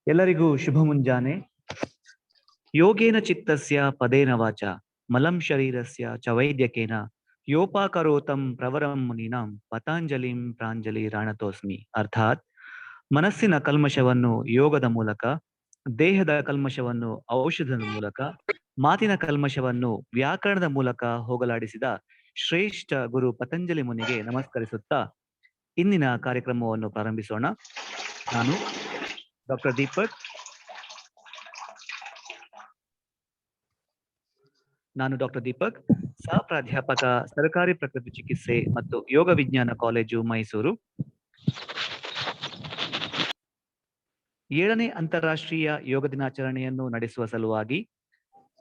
ಎಲ್ಲರಿಗೂ ಶುಭ ಮುಂಜಾನೆ. ಯೋಗೇನ ಚಿತ್ತಸ್ಯ ಪದೇನ ವಾಚ ಮಲಂ ಶರೀರಸ್ಯ ಚ ವೈದ್ಯಕೇನ ಯೋಪಾಕರೋತಂ ಪ್ರವರಂ ಮುನಿನಾಂ ಪತಾಂಜಲಿಂ ಪ್ರಾಂಜಲಿ ರಾಣತೋಸ್ಮಿ. ಅರ್ಥಾತ್ ಮನಸ್ಸಿನ ಕಲ್ಮಶವನ್ನು ಯೋಗದ ಮೂಲಕ, ದೇಹದ ಕಲ್ಮಶವನ್ನು ಔಷಧದ ಮೂಲಕ, ಮಾತಿನ ಕಲ್ಮಶವನ್ನು ವ್ಯಾಕರಣದ ಮೂಲಕ ಹೋಗಲಾಡಿಸಿದ ಶ್ರೇಷ್ಠ ಗುರು ಪತಂಜಲಿ ಮುನಿಗೆ ನಮಸ್ಕರಿಸುತ್ತಾ ಇಂದಿನ ಕಾರ್ಯಕ್ರಮವನ್ನು ಪ್ರಾರಂಭಿಸೋಣ. ನಾನು ಡಾಕ್ಟರ್ ದೀಪಕ್, ಸಹ ಪ್ರಾಧ್ಯಾಪಕ, ಸರ್ಕಾರಿ ಪ್ರಕೃತಿ ಚಿಕಿತ್ಸೆ ಮತ್ತು ಯೋಗ ವಿಜ್ಞಾನ ಕಾಲೇಜು, ಮೈಸೂರು. 7ನೇ ಅಂತಾರಾಷ್ಟ್ರೀಯ ಯೋಗ ದಿನಾಚರಣೆಯನ್ನು ನಡೆಸುವ ಸಲುವಾಗಿ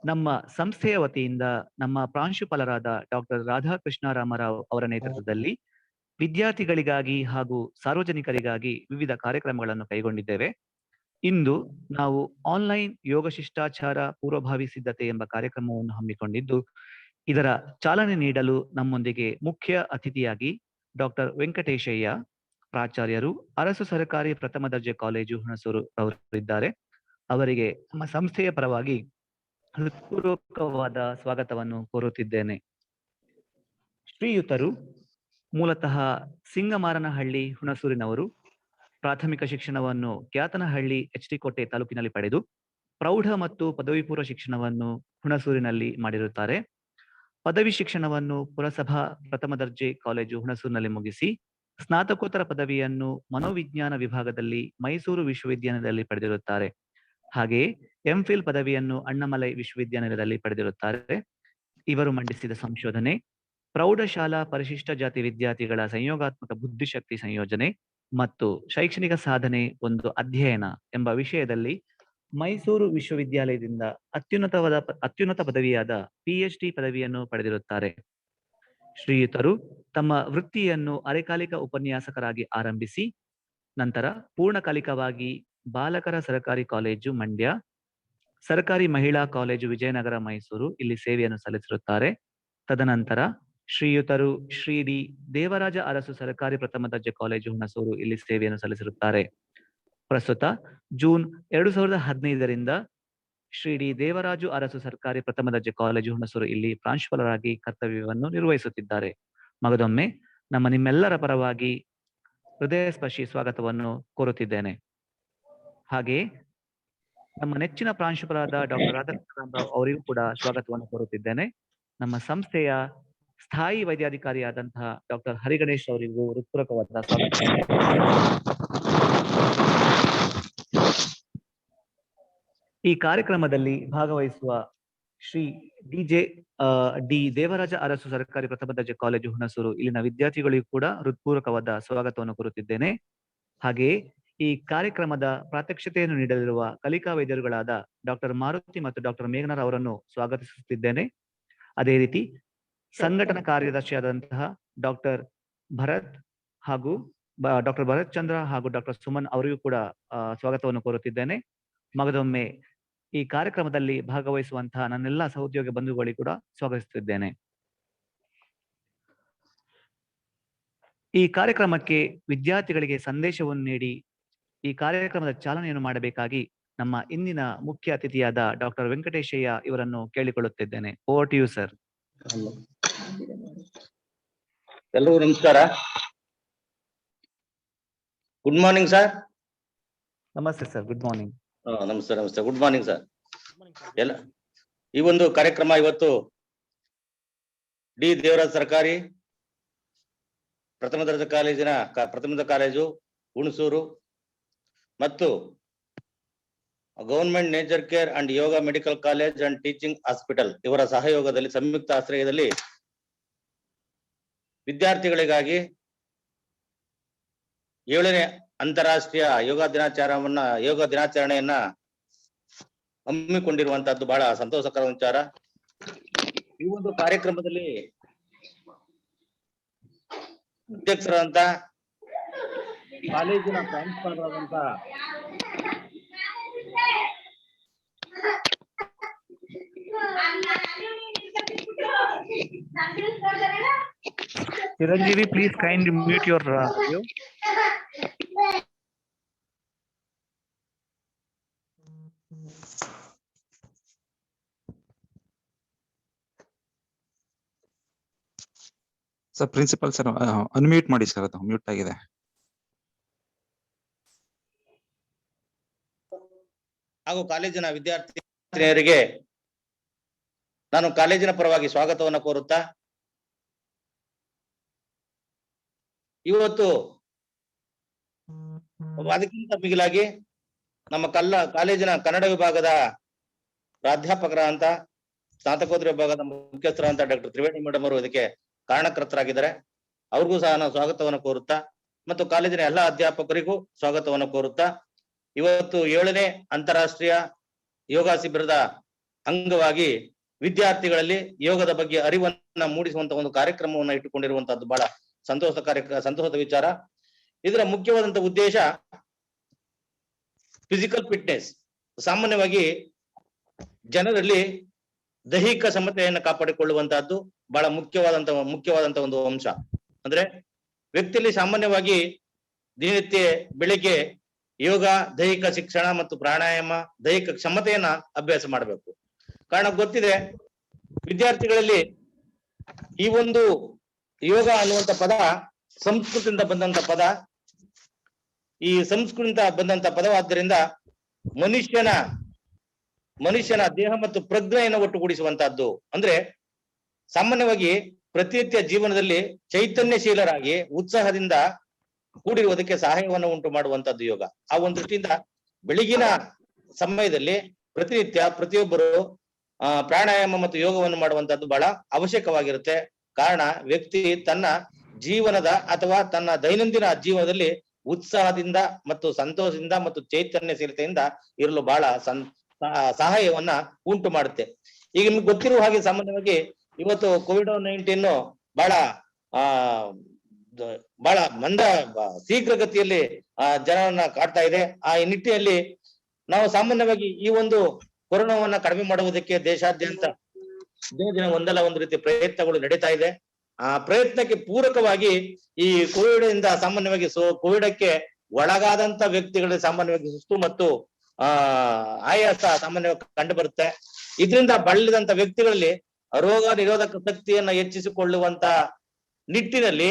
ನಮ್ಮ ಸಂಸ್ಥೆಯ ವತಿಯಿಂದ ನಮ್ಮ ಪ್ರಾಂಶುಪಾಲರಾದ ಡಾಕ್ಟರ್ ರಾಧಾಕೃಷ್ಣ ರಾಮರಾವ್ ಅವರ ನೇತೃತ್ವದಲ್ಲಿ ವಿದ್ಯಾರ್ಥಿಗಳಿಗಾಗಿ ಹಾಗೂ ಸಾರ್ವಜನಿಕರಿಗಾಗಿ ವಿವಿಧ ಕಾರ್ಯಕ್ರಮಗಳನ್ನು ಕೈಗೊಂಡಿದ್ದೇವೆ. ಇಂದು ನಾವು ಆನ್ಲೈನ್ ಯೋಗ ಶಿಷ್ಟಾಚಾರ ಪೂರ್ವಭಾವಿ ಸಿದ್ಧತೆ ಎಂಬ ಕಾರ್ಯಕ್ರಮವನ್ನು ಹಮ್ಮಿಕೊಂಡಿದ್ದು, ಇದರ ಚಾಲನೆ ನೀಡಲು ನಮ್ಮೊಂದಿಗೆ ಮುಖ್ಯ ಅತಿಥಿಯಾಗಿ ಡಾಕ್ಟರ್ ವೆಂಕಟೇಶಯ್ಯ, ಪ್ರಾಚಾರ್ಯರು, ಅರಸು ಸರ್ಕಾರಿ ಪ್ರಥಮ ದರ್ಜೆ ಕಾಲೇಜು, ಹುಣಸೂರು ಅವರಿದ್ದಾರೆ. ಅವರಿಗೆ ನಮ್ಮ ಸಂಸ್ಥೆಯ ಪರವಾಗಿ ಹೃತ್ಪೂರ್ವಕವಾದ ಸ್ವಾಗತವನ್ನು ಕೋರುತ್ತಿದ್ದೇನೆ. ಶ್ರೀಯುತರು ಮೂಲತಃ ಸಿಂಗಮಾರನಹಳ್ಳಿ, ಹುಣಸೂರಿನವರು. ಪ್ರಾಥಮಿಕ ಶಿಕ್ಷಣವನ್ನು ಕ್ಯಾತನಹಳ್ಳಿ HT ಕೋಟೆ ತಾಲೂಕಿನಲ್ಲಿ ಪಡೆದು ಪ್ರೌಢ ಮತ್ತು ಪದವಿ ಪೂರ್ವ ಶಿಕ್ಷಣವನ್ನು ಹುಣಸೂರಿನಲ್ಲಿ ಮಾಡಿರುತ್ತಾರೆ. ಪದವಿ ಶಿಕ್ಷಣವನ್ನು ಪುರಸಭಾ ಪ್ರಥಮ ದರ್ಜೆ ಕಾಲೇಜು ಹುಣಸೂರಿನಲ್ಲಿ ಮುಗಿಸಿ ಸ್ನಾತಕೋತ್ತರ ಪದವಿಯನ್ನು ಮನೋವಿಜ್ಞಾನ ವಿಭಾಗದಲ್ಲಿ ಮೈಸೂರು ವಿಶ್ವವಿದ್ಯಾನಿಲಯದಲ್ಲಿ ಪಡೆದಿರುತ್ತಾರೆ. ಹಾಗೆಯೇ ಎಂಫಿಲ್ ಪದವಿಯನ್ನು ಅಣ್ಣಾಮಲೈ ವಿಶ್ವವಿದ್ಯಾನಿಲಯದಲ್ಲಿ ಪಡೆದಿರುತ್ತಾರೆ. ಇವರು ಮಂಡಿಸಿದ ಸಂಶೋಧನೆ ಪ್ರೌಢಶಾಲಾ ಪರಿಶಿಷ್ಟ ಜಾತಿ ವಿದ್ಯಾರ್ಥಿಗಳ ಸಂಯೋಗಾತ್ಮಕ ಬುದ್ಧಿಶಕ್ತಿ ಸಂಯೋಜನೆ ಮತ್ತು ಶೈಕ್ಷಣಿಕ ಸಾಧನೆ ಒಂದು ಅಧ್ಯಯನ ಎಂಬ ವಿಷಯದಲ್ಲಿ ಮೈಸೂರು ವಿಶ್ವವಿದ್ಯಾಲಯದಿಂದ ಅತ್ಯುನ್ನತ ಪದವಿಯಾದ PhD ಪದವಿಯನ್ನು ಪಡೆದಿರುತ್ತಾರೆ. ಶ್ರೀಯುತರು ತಮ್ಮ ವೃತ್ತಿಯನ್ನು ಅರೆಕಾಲಿಕ ಉಪನ್ಯಾಸಕರಾಗಿ ಆರಂಭಿಸಿ ನಂತರ ಪೂರ್ಣಕಾಲಿಕವಾಗಿ ಬಾಲಕರ ಸರ್ಕಾರಿ ಕಾಲೇಜು ಮಂಡ್ಯ, ಸರ್ಕಾರಿ ಮಹಿಳಾ ಕಾಲೇಜು ವಿಜಯನಗರ ಮೈಸೂರು ಇಲ್ಲಿ ಸೇವೆಯನ್ನು ಸಲ್ಲಿಸಿರುತ್ತಾರೆ. ತದನಂತರ ಶ್ರೀಯುತರು ಶ್ರೀ ಡಿ ದೇವರಾಜ ಅರಸು ಸರ್ಕಾರಿ ಪ್ರಥಮ ದರ್ಜೆ ಕಾಲೇಜು ಹುಣಸೂರು ಇಲ್ಲಿ ಸೇವೆಯನ್ನು ಸಲ್ಲಿಸಿರುತ್ತಾರೆ. ಪ್ರಸ್ತುತ ಜೂನ್ 2015ರಿಂದ ಶ್ರೀ ಡಿ ದೇವರಾಜು ಅರಸು ಸರ್ಕಾರಿ ಪ್ರಥಮ ದರ್ಜೆ ಕಾಲೇಜು ಹುಣಸೂರು ಇಲ್ಲಿ ಪ್ರಾಂಶುಪಾಲರಾಗಿ ಕರ್ತವ್ಯವನ್ನು ನಿರ್ವಹಿಸುತ್ತಿದ್ದಾರೆ. ಮಗದೊಮ್ಮೆ ನಿಮ್ಮೆಲ್ಲರ ಪರವಾಗಿ ಹೃದಯ ಸ್ಪರ್ಶಿ ಸ್ವಾಗತವನ್ನು ಕೋರುತ್ತಿದ್ದೇನೆ. ಹಾಗೆಯೇ ನಮ್ಮ ನೆಚ್ಚಿನ ಪ್ರಾಂಶುಪಾಲರಾದ ಡಾಕ್ಟರ್ ರಾಧಾಕೃಷ್ಣ ರಾಮರಾವ್ ಅವರಿಗೂ ಕೂಡ ಸ್ವಾಗತವನ್ನು ಕೋರುತ್ತಿದ್ದೇನೆ. ನಮ್ಮ ಸಂಸ್ಥೆಯ ಸ್ಥಾಯಿ ವೈದ್ಯಾಧಿಕಾರಿಯಾದಂತಹ ಡಾಕ್ಟರ್ ಹರಿಗಣೇಶ್ ಅವರಿಗೂ ಹೃತ್ಪೂರ್ವಕವಾದ ಸ್ವಾಗತ. ಈ ಕಾರ್ಯಕ್ರಮದಲ್ಲಿ ಭಾಗವಹಿಸುವ ಶ್ರೀ ಡಿ ದೇವರಾಜ ಅರಸು ಸರ್ಕಾರಿ ಪ್ರಥಮ ದರ್ಜೆ ಕಾಲೇಜು ಹುಣಸೂರು ಇಲ್ಲಿನ ವಿದ್ಯಾರ್ಥಿಗಳಿಗೂ ಕೂಡ ಹೃತ್ಪೂರ್ವಕವಾದ ಸ್ವಾಗತವನ್ನು ಕೋರುತ್ತಿದ್ದೇನೆ. ಹಾಗೆಯೇ ಈ ಕಾರ್ಯಕ್ರಮದ ಪ್ರಾತ್ಯಕ್ಷತೆಯನ್ನು ನೀಡಲಿರುವ ಕಲಿಕಾ ವೈದ್ಯರುಗಳಾದ ಡಾಕ್ಟರ್ ಮಾರುತಿ ಮತ್ತು ಡಾಕ್ಟರ್ ಮೇಘನಾರ್ ಅವರನ್ನು ಸ್ವಾಗತಿಸುತ್ತಿದ್ದೇನೆ. ಅದೇ ರೀತಿ ಸಂಘಟನಾ ಕಾರ್ಯದರ್ಶಿಯಾದಂತಹ ಡಾಕ್ಟರ್ ಭರತ್ ಚಂದ್ರ ಹಾಗೂ ಡಾಕ್ಟರ್ ಸುಮನ್ ಅವರಿಗೂ ಕೂಡ ಸ್ವಾಗತವನ್ನು ಕೋರುತ್ತಿದ್ದೇನೆ. ಮಗದೊಮ್ಮೆ ಈ ಕಾರ್ಯಕ್ರಮದಲ್ಲಿ ಭಾಗವಹಿಸುವಂತಹ ನನ್ನೆಲ್ಲ ಸಹೋದ್ಯೋಗಿ ಬಂಧುಗಳಿಗೂ ಕೂಡ ಸ್ವಾಗತಿಸುತ್ತಿದ್ದೇನೆ. ಈ ಕಾರ್ಯಕ್ರಮಕ್ಕೆ ವಿದ್ಯಾರ್ಥಿಗಳಿಗೆ ಸಂದೇಶವನ್ನು ನೀಡಿ ಈ ಕಾರ್ಯಕ್ರಮದ ಚಾಲನೆಯನ್ನು ಮಾಡಬೇಕಾಗಿ ನಮ್ಮ ಇಂದಿನ ಮುಖ್ಯ ಅತಿಥಿಯಾದ ಡಾಕ್ಟರ್ ವೆಂಕಟೇಶಯ್ಯ ಇವರನ್ನು ಕೇಳಿಕೊಳ್ಳುತ್ತಿದ್ದೇನೆ. Over to you sir. ಎಲ್ಲರಿಗೂ ನಮಸ್ಕಾರ. Good morning sir. ನಮಸ್ತೆ ಸರ್. Good morning. ನಮಸ್ತೆ. Good morning sir. ಎಲ್ಲ ಈ ಒಂದು ಕಾರ್ಯಕ್ರಮ ಇವತ್ತು ಡಿ ದೇವರಾಜ್ ಸರ್ಕಾರಿ ಪ್ರಥಮ ದರ್ಜೆ ಕಾಲೇಜು ಹುಣಸೂರು ಮತ್ತು government nature care and yoga medical college and teaching hospital ಇವರ ಸಹಯೋಗದಲ್ಲಿ ಸಂಯುಕ್ತ ಆಶ್ರಯದಲ್ಲಿ ವಿದ್ಯಾರ್ಥಿಗಳಿಗಾಗಿ 7ನೇ ಅಂತಾರಾಷ್ಟ್ರೀಯ ಯೋಗ ದಿನಾಚರಣೆಯನ್ನ ಹಮ್ಮಿಕೊಂಡಿರುವಂತಹದ್ದು ಬಹಳ ಸಂತೋಷಕರ ವಿಚಾರ. ಈ ಒಂದು ಕಾರ್ಯಕ್ರಮದಲ್ಲಿ ಅಧ್ಯಕ್ಷರಾದಂತ ಕಾಲೇಜಿನ ಪ್ರಾಂಶುಪಾಲರಾದಂತ Chiranjeevi, please kindly mute your audio. Sir principal sir unmute ಮಾಡಿ ಸರ್, ಅದು ಮ್ಯೂಟ್ ಆಗಿದೆ. ಹಾಗೂ ಕಾಲೇಜಿನ ವಿದ್ಯಾರ್ಥಿನಿಯರಿಗೆ ನಾನು ಕಾಲೇಜಿನ ಪರವಾಗಿ ಸ್ವಾಗತವನ್ನು ಕೋರುತ್ತಾ, ಇವತ್ತು ಅದಕ್ಕಿಂತ ಮಿಗಿಲಾಗಿ ನಮ್ಮ ಕಾಲೇಜಿನ ಕನ್ನಡ ವಿಭಾಗದ ಪ್ರಾಧ್ಯಾಪಕರ ಅಂತ ಸ್ನಾತಕೋತ್ತರ ವಿಭಾಗದ ಮುಖ್ಯಸ್ಥರಂತ ಡಾಕ್ಟರ್ ತ್ರಿವೇಣಿ ಮೇಡಮ್ ಅವರು ಇದಕ್ಕೆ ಕಾರಣಕರ್ತರಾಗಿದ್ದಾರೆ. ಅವ್ರಿಗೂ ಸಹ ನಾನು ಸ್ವಾಗತವನ್ನು ಕೋರುತ್ತಾ ಮತ್ತು ಕಾಲೇಜಿನ ಎಲ್ಲಾ ಅಧ್ಯಾಪಕರಿಗೂ ಸ್ವಾಗತವನ್ನು ಕೋರುತ್ತಾ, ಇವತ್ತು 7ನೇ ಅಂತಾರಾಷ್ಟ್ರೀಯ ಯೋಗ ಶಿಬಿರದ ಅಂಗವಾಗಿ ವಿದ್ಯಾರ್ಥಿಗಳಲ್ಲಿ ಯೋಗದ ಬಗ್ಗೆ ಅರಿವನ್ನ ಮೂಡಿಸುವಂತ ಒಂದು ಕಾರ್ಯಕ್ರಮವನ್ನು ಇಟ್ಟುಕೊಂಡಿರುವಂತದ್ದು ಬಹಳ ಸಂತೋಷದ ವಿಚಾರ. ಇದರ ಮುಖ್ಯವಾದಂತ ಉದ್ದೇಶ ಫಿಸಿಕಲ್ ಫಿಟ್ನೆಸ್. ಸಾಮಾನ್ಯವಾಗಿ ಜನರಲ್ಲಿ ದೈಹಿಕ ಸಮತೆಯನ್ನು ಕಾಪಾಡಿಕೊಳ್ಳುವಂತಹದ್ದು ಬಹಳ ಮುಖ್ಯವಾದಂತ ಒಂದು ಅಂಶ. ಅಂದ್ರೆ ವ್ಯಕ್ತಿಯಲ್ಲಿ ಸಾಮಾನ್ಯವಾಗಿ ದಿನನಿತ್ಯ ಬೆಳಿಗ್ಗೆ ಯೋಗ, ದೈಹಿಕ ಶಿಕ್ಷಣ ಮತ್ತು ಪ್ರಾಣಾಯಾಮ, ದೈಹಿಕ ಕ್ಷಮತೆಯನ್ನ ಅಭ್ಯಾಸ ಮಾಡಬೇಕು. ಕಾರಣ ಗೊತ್ತಿದೆ, ವಿದ್ಯಾರ್ಥಿಗಳಲ್ಲಿ ಈ ಒಂದು ಯೋಗ ಅನ್ನುವಂತ ಪದ ಸಂಸ್ಕೃತದಿಂದ ಬಂದಂತ ಪದ. ಈ ಸಂಸ್ಕೃತದಿಂದ ಬಂದಂತ ಪದವಾದ್ದರಿಂದ ಮನುಷ್ಯನ ದೇಹ ಮತ್ತು ಪ್ರಜ್ಞೆಯನ್ನು ಒಟ್ಟುಗೂಡಿಸುವಂತಹದ್ದು. ಅಂದ್ರೆ ಸಾಮಾನ್ಯವಾಗಿ ಪ್ರತಿನಿತ್ಯ ಜೀವನದಲ್ಲಿ ಚೈತನ್ಯಶೀಲರಾಗಿ ಉತ್ಸಾಹದಿಂದ ಕೂಡಿರುವುದಕ್ಕೆ ಸಹಾಯವನ್ನು ಉಂಟು ಮಾಡುವಂತದ್ದು ಯೋಗ. ಆ ಒಂದು ದೃಷ್ಟಿಯಿಂದ ಬೆಳಗಿನ ಸಮಯದಲ್ಲಿ ಪ್ರತಿನಿತ್ಯ ಪ್ರತಿಯೊಬ್ಬರು ಪ್ರಾಣಾಯಾಮ ಮತ್ತು ಯೋಗವನ್ನು ಮಾಡುವಂತದ್ದು ಬಹಳ ಅವಶ್ಯಕವಾಗಿರುತ್ತೆ. ಕಾರಣ ವ್ಯಕ್ತಿ ತನ್ನ ಜೀವನದ ಅಥವಾ ತನ್ನ ದೈನಂದಿನ ಜೀವನದಲ್ಲಿ ಉತ್ಸಾಹದಿಂದ ಮತ್ತು ಸಂತೋಷದಿಂದ ಮತ್ತು ಚೈತನ್ಯಶೀಲತೆಯಿಂದ ಇರಲು ಬಹಳ ಸಹಾಯವನ್ನ ಉಂಟು ಮಾಡುತ್ತೆ. ಈಗ ನಿಮ್ಗೆ ಗೊತ್ತಿರುವ ಹಾಗೆ ಸಾಮಾನ್ಯವಾಗಿ ಇವತ್ತು COVID-19 ಬಹಳ ಶೀಘ್ರಗತಿಯಲ್ಲಿ ಜನರನ್ನ ಕಾಡ್ತಾ ಇದೆ. ಆ ನಿಟ್ಟಿನಲ್ಲಿ ನಾವು ಸಾಮಾನ್ಯವಾಗಿ ಈ ಒಂದು ಕೊರೋನಾವನ್ನ ಕಡಿಮೆ ಮಾಡುವುದಕ್ಕೆ ದೇಶಾದ್ಯಂತ ದಿನ ಒಂದಲ್ಲ ಒಂದು ರೀತಿ ಪ್ರಯತ್ನಗಳು ನಡೀತಾ ಇದೆ. ಆ ಪ್ರಯತ್ನಕ್ಕೆ ಪೂರಕವಾಗಿ ಈ ಕೋವಿಡ್ ಇಂದ ಸಾಮಾನ್ಯವಾಗಿ ಕೋವಿಡಕ್ಕೆ ಒಳಗಾದಂತ ವ್ಯಕ್ತಿಗಳಿಗೆ ಸಾಮಾನ್ಯವಾಗಿ ಸುಸ್ತು ಮತ್ತು ಆಯಾಸ ಸಾಮಾನ್ಯವಾಗಿ ಕಂಡು ಬರುತ್ತೆ. ಇದರಿಂದ ಬಳಲಿದಂತ ವ್ಯಕ್ತಿಗಳಲ್ಲಿ ರೋಗ ನಿರೋಧಕ ಶಕ್ತಿಯನ್ನ ಹೆಚ್ಚಿಸಿಕೊಳ್ಳುವಂತ ನಿಟ್ಟಿನಲ್ಲಿ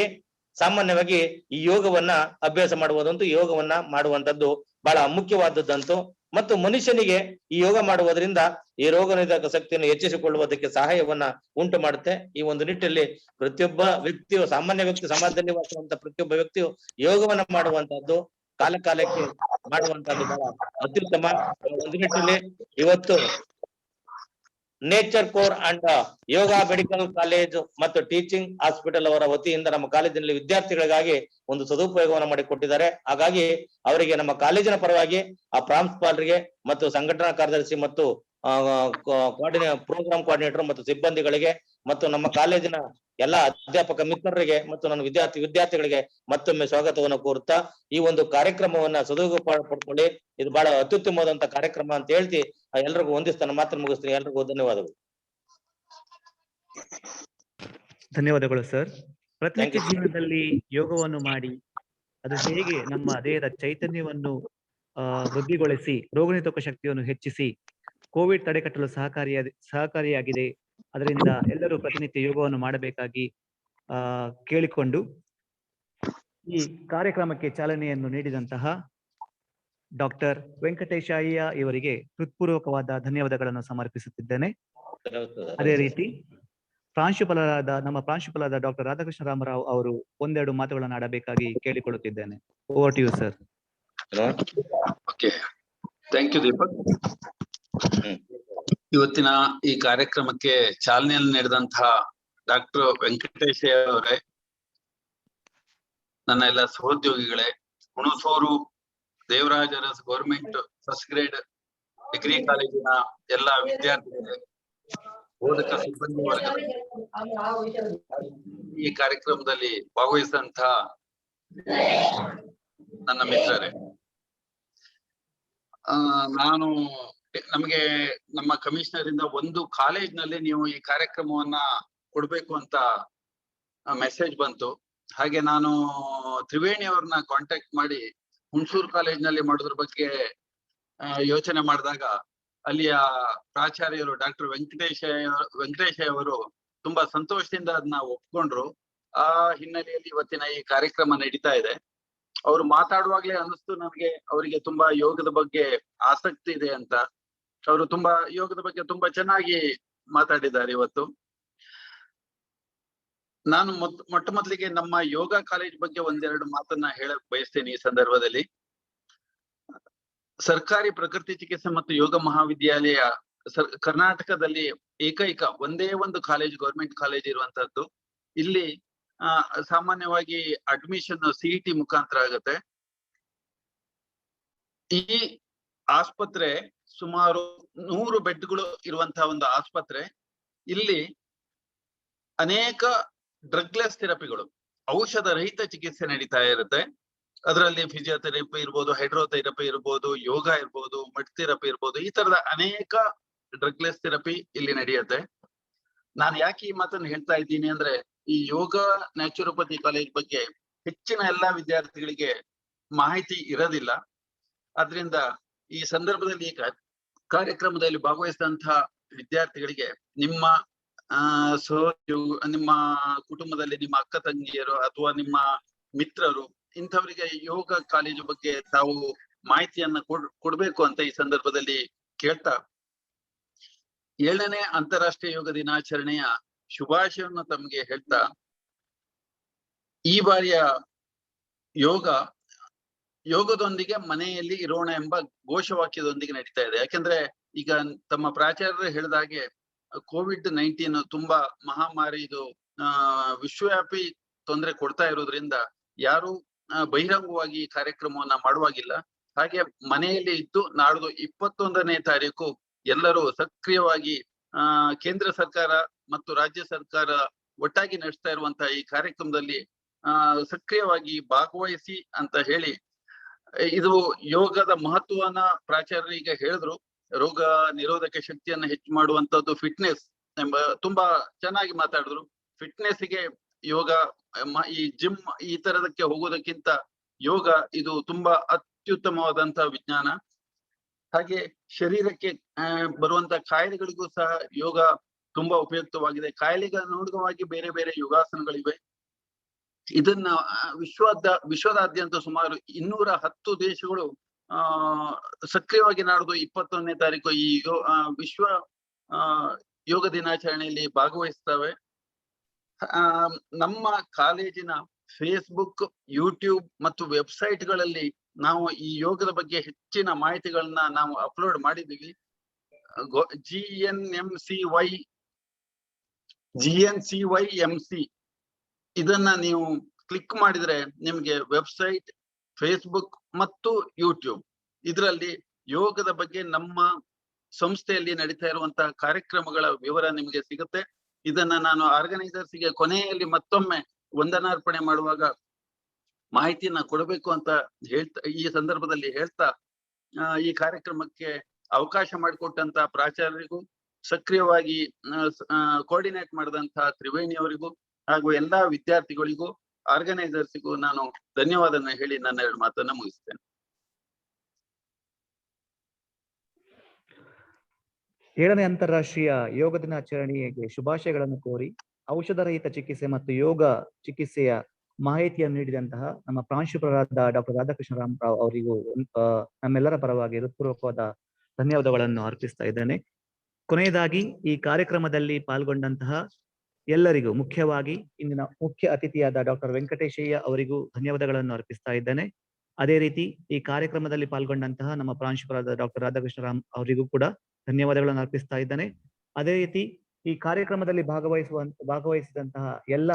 ಸಾಮಾನ್ಯವಾಗಿ ಈ ಯೋಗವನ್ನ ಅಭ್ಯಾಸ ಮಾಡುವುದಂತೂ ಯೋಗವನ್ನ ಮಾಡುವಂತದ್ದು ಬಹಳ ಮುಖ್ಯವಾದದ್ದಂತೂ. ಮತ್ತು ಮನುಷ್ಯನಿಗೆ ಈ ಯೋಗ ಮಾಡುವುದರಿಂದ ಈ ರೋಗ ನಿರೋಧಕ ಶಕ್ತಿಯನ್ನು ಹೆಚ್ಚಿಸಿಕೊಳ್ಳುವುದಕ್ಕೆ ಸಹಾಯವನ್ನ ಉಂಟು ಮಾಡುತ್ತೆ. ಈ ಒಂದು ನಿಟ್ಟಿನಲ್ಲಿ ಪ್ರತಿಯೊಬ್ಬ ವ್ಯಕ್ತಿಯು, ಸಾಮಾನ್ಯ ವ್ಯಕ್ತಿ, ಸಮಾಜದಲ್ಲಿ ವಾಸಿಸುವಂತ ಪ್ರತಿಯೊಬ್ಬ ವ್ಯಕ್ತಿಯು ಯೋಗವನ್ನ ಮಾಡುವಂತಹದ್ದು, ಕಾಲಕ್ಕೆ ಮಾಡುವಂತಹದ್ದು ಬಹಳ ಅತ್ಯುತ್ತಮ. ಒಂದು ನಿಟ್ಟಿನಲ್ಲಿ ಇವತ್ತು nature core and yoga medical college ಮತ್ತು ಟೀಚಿಂಗ್ ಹಾಸ್ಪಿಟಲ್ ಅವರ ವತಿಯಿಂದ ನಮ್ಮ ಕಾಲೇಜಿನಲ್ಲಿ ವಿದ್ಯಾರ್ಥಿಗಳಿಗಾಗಿ ಒಂದು ಸದುಪಯೋಗವನ್ನು ಮಾಡಿಕೊಟ್ಟಿದ್ದಾರೆ. ಹಾಗಾಗಿ ಅವರಿಗೆ ನಮ್ಮ ಕಾಲೇಜಿನ ಪರವಾಗಿ ಆ ಪ್ರಾಂಶುಪಾಲರಿಗೆ ಮತ್ತು ಸಂಘಟನಾ ಕಾರ್ಯದರ್ಶಿ ಮತ್ತು ಪ್ರೋಗ್ರಾಮ್ ಕೋಆರ್ಡಿನೇಟರ್ ಮತ್ತು ಸಿಬ್ಬಂದಿಗಳಿಗೆ ಮತ್ತು ನಮ್ಮ ಕಾಲೇಜಿನ ಎಲ್ಲ ಅಧ್ಯಾಪಕ ಮಿತ್ರರಿಗೆ ಮತ್ತು ನನ್ನ ವಿದ್ಯಾರ್ಥಿಗಳಿಗೆ ಮತ್ತೊಮ್ಮೆ ಸ್ವಾಗತವನ್ನು ಕೋರುತ್ತಾ ಈ ಒಂದು ಕಾರ್ಯಕ್ರಮವನ್ನ ಸದುಪಯೋಗ ಪಡ್ಕೊಳ್ಳಿ. ಇದು ಬಹಳ ಅತ್ಯುತ್ತಮವಾದಂತ ಕಾರ್ಯಕ್ರಮ ಅಂತ ಹೇಳ್ತಿ ಎಲ್ರಿಗೂ ಹೊಂದಿಸ್ತಾನೆ ಮಾತ್ರ ಮುಗಿಸ್ತೀನಿ. ಎಲ್ರಿಗೂ ಧನ್ಯವಾದಗಳು. ಧನ್ಯವಾದಗಳು ಸರ್. ಪ್ರತಿನಿತ್ಯ ಜೀವನದಲ್ಲಿ ಯೋಗವನ್ನು ಮಾಡಿ ಅದು ಹೇಗೆ ನಮ್ಮ ದೇಹದ ಚೈತನ್ಯವನ್ನು ವೃದ್ಧಿಗೊಳಿಸಿ ರೋಗ ನಿರೋಧಕ ಶಕ್ತಿಯನ್ನು ಹೆಚ್ಚಿಸಿ ಕೋವಿಡ್ ತಡೆಗಟ್ಟಲು ಸಹಕಾರಿಯಾಗಿದೆ. ಅದರಿಂದ ಎಲ್ಲರೂ ಪ್ರತಿನಿತ್ಯ ಯೋಗವನ್ನು ಮಾಡಬೇಕಾಗಿ ಕೇಳಿಕೊಂಡು ಈ ಕಾರ್ಯಕ್ರಮಕ್ಕೆ ಚಾಲನೆಯನ್ನು ನೀಡಿದಂತಹ ಡಾಕ್ಟರ್ ವೆಂಕಟೇಶಯ್ಯ ಇವರಿಗೆ ಹೃತ್ಪೂರ್ವಕವಾದ ಧನ್ಯವಾದಗಳನ್ನು ಸಮರ್ಪಿಸುತ್ತಿದ್ದೇನೆ. ಅದೇ ರೀತಿ ನಮ್ಮ ಪ್ರಾಂಶುಪಾಲರಾದ ಡಾಕ್ಟರ್ ರಾಧಾಕೃಷ್ಣ ರಾಮರಾವ್ ಅವರು ಒಂದೆರಡು ಮಾತುಗಳನ್ನು ಆಡಬೇಕಾಗಿ ಕೇಳಿಕೊಳ್ಳುತ್ತಿದ್ದೇನೆ. Over to you sir. Thank you Deepak. ಇವತ್ತಿನ ಈ ಕಾರ್ಯಕ್ರಮಕ್ಕೆ ಚಾಲನೆಯನ್ನು ನೀಡಿದಂತಹ ಡಾಕ್ಟರ್ ವೆಂಕಟೇಶಯ್ಯ ಅವರೇ, ನನ್ನ ಎಲ್ಲ ಸಹೋದ್ಯೋಗಿಗಳೇ, Hunsur Devaraja Aras government first grade degree ಕಾಲೇಜಿನ ಎಲ್ಲ ವಿದ್ಯಾರ್ಥಿಗಳೇ, ಬೋಧಕ ಸಿಬ್ಬಂದಿ ವರ್ಗ, ಈ ಕಾರ್ಯಕ್ರಮದಲ್ಲಿ ಭಾಗವಹಿಸಿದಂತಹ ನನ್ನ ಮಿತ್ರರೇ, ನಮಗೆ ನಮ್ಮ ಕಮಿಷನರ್ ಇಂದ ಒಂದು ಕಾಲೇಜ್ನಲ್ಲಿ ನೀವು ಈ ಕಾರ್ಯಕ್ರಮವನ್ನ ಕೊಡ್ಬೇಕು ಅಂತ ಮೆಸೇಜ್ ಬಂತು. ಹಾಗೆ ನಾನು ತ್ರಿವೇಣಿ ಅವ್ರನ್ನ ಕಾಂಟ್ಯಾಕ್ಟ್ ಮಾಡಿ ಹುಣಸೂರು ಕಾಲೇಜ್ನಲ್ಲಿ ಮಾಡೋದ್ರ ಬಗ್ಗೆ ಯೋಚನೆ ಮಾಡಿದಾಗ ಅಲ್ಲಿಯ ಪ್ರಾಚಾರ್ಯರು ಡಾಕ್ಟರ್ ವೆಂಕಟೇಶಯ್ಯ ಅವರು ತುಂಬಾ ಸಂತೋಷದಿಂದ ಅದನ್ನ ಒಪ್ಕೊಂಡ್ರು. ಆ ಹಿನ್ನೆಲೆಯಲ್ಲಿ ಇವತ್ತಿನ ಈ ಕಾರ್ಯಕ್ರಮ ನಡೀತಾ ಇದೆ. ಅವ್ರು ಮಾತಾಡುವಾಗ್ಲೇ ಅನ್ನಿಸ್ತು ನನಗೆ ಅವರಿಗೆ ತುಂಬಾ ಯೋಗದ ಬಗ್ಗೆ ಆಸಕ್ತಿ ಇದೆ ಅಂತ. ಅವರು ತುಂಬಾ ಯೋಗದ ಬಗ್ಗೆ ತುಂಬಾ ಚೆನ್ನಾಗಿ ಮಾತಾಡಿದ್ದಾರೆ ಇವತ್ತು. ನಾನು ಮೊಟ್ಟ ಮೊದಲಿಗೆ ನಮ್ಮ ಯೋಗ ಕಾಲೇಜ್ ಬಗ್ಗೆ ಒಂದೆರಡು ಮಾತನ್ನ ಹೇಳಕ್ ಬಯಸ್ತೇನೆ ಈ ಸಂದರ್ಭದಲ್ಲಿ. ಸರ್ಕಾರಿ ಪ್ರಕೃತಿ ಚಿಕಿತ್ಸೆ ಮತ್ತು ಯೋಗ ಮಹಾವಿದ್ಯಾಲಯ ಕರ್ನಾಟಕದಲ್ಲಿ ಏಕೈಕ ಒಂದೇ ಒಂದು ಕಾಲೇಜ್, ಗೌರ್ಮೆಂಟ್ ಕಾಲೇಜ್ ಇರುವಂತದ್ದು. ಇಲ್ಲಿ ಸಾಮಾನ್ಯವಾಗಿ ಅಡ್ಮಿಷನ್ CET ಮುಖಾಂತರ ಆಗುತ್ತೆ. ಈ ಆಸ್ಪತ್ರೆ ಸುಮಾರು 100 ಬೆಡ್ಗಳು ಇರುವಂತಹ ಒಂದು ಆಸ್ಪತ್ರೆ. ಇಲ್ಲಿ ಅನೇಕ ಡ್ರಗ್ಲೆಸ್ ಥೆರಪಿಗಳು, ಔಷಧ ರಹಿತ ಚಿಕಿತ್ಸೆ ನಡೀತಾ ಇರುತ್ತೆ. ಅದರಲ್ಲಿ ಫಿಸಿಯೋಥೆರಪಿ ಇರ್ಬೋದು, ಹೈಡ್ರೋಥೆರಪಿ ಇರ್ಬೋದು, ಯೋಗ ಇರ್ಬೋದು, ಮಡ್ ಥೆರಪಿ ಇರ್ಬೋದು, ಈ ತರದ ಅನೇಕ ಡ್ರಗ್ಲೆಸ್ ಥೆರಪಿ ಇಲ್ಲಿ ನಡೆಯುತ್ತೆ. ನಾನು ಯಾಕೆ ಈ ಮಾತನ್ನು ಹೇಳ್ತಾ ಇದ್ದೀನಿ ಅಂದ್ರೆ, ಈ ಯೋಗ ನ್ಯಾಚುರೋಪತಿ ಕಾಲೇಜ್ ಬಗ್ಗೆ ಹೆಚ್ಚಿನ ಎಲ್ಲಾ ವಿದ್ಯಾರ್ಥಿಗಳಿಗೆ ಮಾಹಿತಿ ಇರೋದಿಲ್ಲ. ಆದ್ರಿಂದ ಈ ಸಂದರ್ಭದಲ್ಲಿ ಕಾರ್ಯಕ್ರಮದಲ್ಲಿ ಭಾಗವಹಿಸಿದಂತಹ ವಿದ್ಯಾರ್ಥಿಗಳಿಗೆ ನಿಮ್ಮ ನಿಮ್ಮ ಕುಟುಂಬದಲ್ಲಿ ನಿಮ್ಮ ಅಕ್ಕ ತಂಗಿಯರು ಅಥವಾ ನಿಮ್ಮ ಮಿತ್ರರು ಇಂಥವರಿಗೆ ಯೋಗ ಕಾಲೇಜು ಬಗ್ಗೆ ತಾವು ಮಾಹಿತಿಯನ್ನ ಕೊಡ್ಬೇಕು ಅಂತ ಈ ಸಂದರ್ಭದಲ್ಲಿ ಕೇಳ್ತಾ, 7ನೇ ಅಂತಾರಾಷ್ಟ್ರೀಯ ಯೋಗ ದಿನಾಚರಣೆಯ ಶುಭಾಶಯವನ್ನು ತಮಗೆ ಹೇಳ್ತಾ, ಈ ಬಾರಿಯ ಯೋಗದೊಂದಿಗೆ ಮನೆಯಲ್ಲಿ ಇರೋಣ ಎಂಬ ಘೋಷವಾಕ್ಯದೊಂದಿಗೆ ನಡೀತಾ ಇದೆ. ಯಾಕೆಂದ್ರೆ ಈಗ ತಮ್ಮ ಪ್ರಾಚಾರ್ಯರು ಹೇಳಿದಾಗೆ COVID-19 ತುಂಬಾ ಮಹಾಮಾರಿ, ಇದು ವಿಶ್ವವ್ಯಾಪಿ ತೊಂದರೆ ಕೊಡ್ತಾ ಇರೋದ್ರಿಂದ ಯಾರು ಬಹಿರಂಗವಾಗಿ ಈ ಕಾರ್ಯಕ್ರಮವನ್ನ ಮಾಡುವಾಗಿಲ್ಲ. ಹಾಗೆ ಮನೆಯಲ್ಲಿ ಇದ್ದು ನಾಡ್ದು 21ನೇ ತಾರೀಕು ಎಲ್ಲರೂ ಸಕ್ರಿಯವಾಗಿ ಕೇಂದ್ರ ಸರ್ಕಾರ ಮತ್ತು ರಾಜ್ಯ ಸರ್ಕಾರ ಒಟ್ಟಾಗಿ ನಡೆಸ್ತಾ ಇರುವಂತಹ ಈ ಕಾರ್ಯಕ್ರಮದಲ್ಲಿ ಸಕ್ರಿಯವಾಗಿ ಭಾಗವಹಿಸಿ ಅಂತ ಹೇಳಿ, ಇದು ಯೋಗದ ಮಹತ್ವವನ್ನ ಪ್ರಾಚಾರ್ಯರು ಈಗ ಹೇಳಿದ್ರು. ರೋಗ ನಿರೋಧಕ ಶಕ್ತಿಯನ್ನ ಹೆಚ್ಚು ಮಾಡುವಂತದ್ದು ಫಿಟ್ನೆಸ್ ಎಂಬ ತುಂಬಾ ಚೆನ್ನಾಗಿ ಮಾತಾಡಿದ್ರು. ಫಿಟ್ನೆಸ್ಗೆ ಯೋಗ, ಈ ಜಿಮ್ ಈ ತರದಕ್ಕೆ ಹೋಗೋದಕ್ಕಿಂತ ಯೋಗ ಇದು ತುಂಬಾ ಅತ್ಯುತ್ತಮವಾದಂತ ವಿಜ್ಞಾನ. ಹಾಗೆ ಶರೀರಕ್ಕೆ ಬರುವಂತ ಕಾಯಿಲೆಗಳಿಗೂ ಸಹ ಯೋಗ ತುಂಬಾ ಉಪಯುಕ್ತವಾಗಿದೆ. ಕಾಯಿಲೆಗೆ ಅನುಗುಣವಾಗಿ ಬೇರೆ ಬೇರೆ ಯೋಗಾಸನಗಳಿವೆ. ಇದನ್ನ ವಿಶ್ವದಾದ್ಯಂತ ಸುಮಾರು 210 ದೇಶಗಳು ಸಕ್ರಿಯವಾಗಿ ನಾಡ್ದು 21ನೇ ತಾರೀಕು ಈ ವಿಶ್ವ ಯೋಗ ದಿನಾಚರಣೆಯಲ್ಲಿ ಭಾಗವಹಿಸ್ತವೆ. ನಮ್ಮ ಕಾಲೇಜಿನ ಫೇಸ್ಬುಕ್, ಯೂಟ್ಯೂಬ್ ಮತ್ತು ವೆಬ್ಸೈಟ್ಗಳಲ್ಲಿ ನಾವು ಈ ಯೋಗದ ಬಗ್ಗೆ ಹೆಚ್ಚಿನ ಮಾಹಿತಿಗಳನ್ನ ನಾವು ಅಪ್ಲೋಡ್ ಮಾಡಿದ್ದೀವಿ. GNCYMC ಇದನ್ನ ನೀವು ಕ್ಲಿಕ್ ಮಾಡಿದ್ರೆ ನಿಮ್ಗೆ ವೆಬ್ಸೈಟ್, ಫೇಸ್ಬುಕ್ ಮತ್ತು ಯೂಟ್ಯೂಬ್ ಇದರಲ್ಲಿ ಯೋಗದ ಬಗ್ಗೆ ನಮ್ಮ ಸಂಸ್ಥೆಯಲ್ಲಿ ನಡೀತಾ ಇರುವಂತಹ ಕಾರ್ಯಕ್ರಮಗಳ ವಿವರ ನಿಮಗೆ ಸಿಗುತ್ತೆ. ಇದನ್ನ ನಾನು ಆರ್ಗನೈಸರ್ಸ್ಗೆ ಕೊನೆಯಲ್ಲಿ ಮತ್ತೊಮ್ಮೆ ವಂದನಾರ್ಪಣೆ ಮಾಡುವಾಗ ಮಾಹಿತಿಯನ್ನ ಕೊಡಬೇಕು ಅಂತ ಈ ಸಂದರ್ಭದಲ್ಲಿ ಹೇಳ್ತಾ, ಈ ಕಾರ್ಯಕ್ರಮಕ್ಕೆ ಅವಕಾಶ ಮಾಡಿಕೊಟ್ಟಂತ ಪ್ರಾಚಾರ್ಯರಿಗೂ, ಸಕ್ರಿಯವಾಗಿ ಕೋಆರ್ಡಿನೇಟ್ ಮಾಡಿದಂತಹ ತ್ರಿವೇಣಿ ಅವರಿಗೂ ಹಾಗೂ ಎಲ್ಲಾ ವಿದ್ಯಾರ್ಥಿಗಳಿಗೂ, ಆರ್ಗನೈಸರ್ಸ್ಗೂ ನಾನು ಧನ್ಯವಾದನ ಹೇಳಿ ನನ್ನ 2 ಮಾತನ್ನ ಮುಗಿಸ್ತೇನೆ. 7ನೇ ಅಂತಾರಾಷ್ಟ್ರೀಯ ಯೋಗ ದಿನಾಚರಣೆಗೆ ಶುಭಾಶಯಗಳನ್ನು ಕೋರಿ ಔಷಧರಹಿತ ಚಿಕಿತ್ಸೆ ಮತ್ತು ಯೋಗ ಚಿಕಿತ್ಸೆಯ ಮಾಹಿತಿಯನ್ನು ನೀಡಿದಂತಹ ನಮ್ಮ ಪ್ರಾಂಶುಪಾಲರಾದ ಡಾಕ್ಟರ್ ರಾಧಾಕೃಷ್ಣ ರಾಮರಾವ್ ಅವರಿಗೂ ನಮ್ಮೆಲ್ಲರ ಪರವಾಗಿ ಹೃತ್ಪೂರ್ವಕವಾದ ಧನ್ಯವಾದಗಳನ್ನು ಅರ್ಪಿಸ್ತಾ ಇದ್ದೇನೆ. ಕೊನೆಯದಾಗಿ ಈ ಕಾರ್ಯಕ್ರಮದಲ್ಲಿ ಪಾಲ್ಗೊಂಡಂತಹ ಎಲ್ಲರಿಗೂ, ಮುಖ್ಯವಾಗಿ ಇಂದಿನ ಮುಖ್ಯ ಅತಿಥಿಯಾದ ಡಾಕ್ಟರ್ ವೆಂಕಟೇಶಯ್ಯ ಅವರಿಗೂ ಧನ್ಯವಾದಗಳನ್ನು ಅರ್ಪಿಸ್ತಾ ಇದ್ದೇನೆ. ಅದೇ ರೀತಿ ಈ ಕಾರ್ಯಕ್ರಮದಲ್ಲಿ ಪಾಲ್ಗೊಂಡಂತಹ ನಮ್ಮ ಪ್ರಾಂಶುಪಾಲರಾದ ಡಾಕ್ಟರ್ ರಾಧಾಕೃಷ್ಣ ರಾಮ್ ಅವರಿಗೂ ಕೂಡ ಧನ್ಯವಾದಗಳನ್ನು ಅರ್ಪಿಸ್ತಾ ಇದ್ದೇನೆ. ಅದೇ ರೀತಿ ಈ ಕಾರ್ಯಕ್ರಮದಲ್ಲಿ ಭಾಗವಹಿಸಿದಂತಹ ಎಲ್ಲ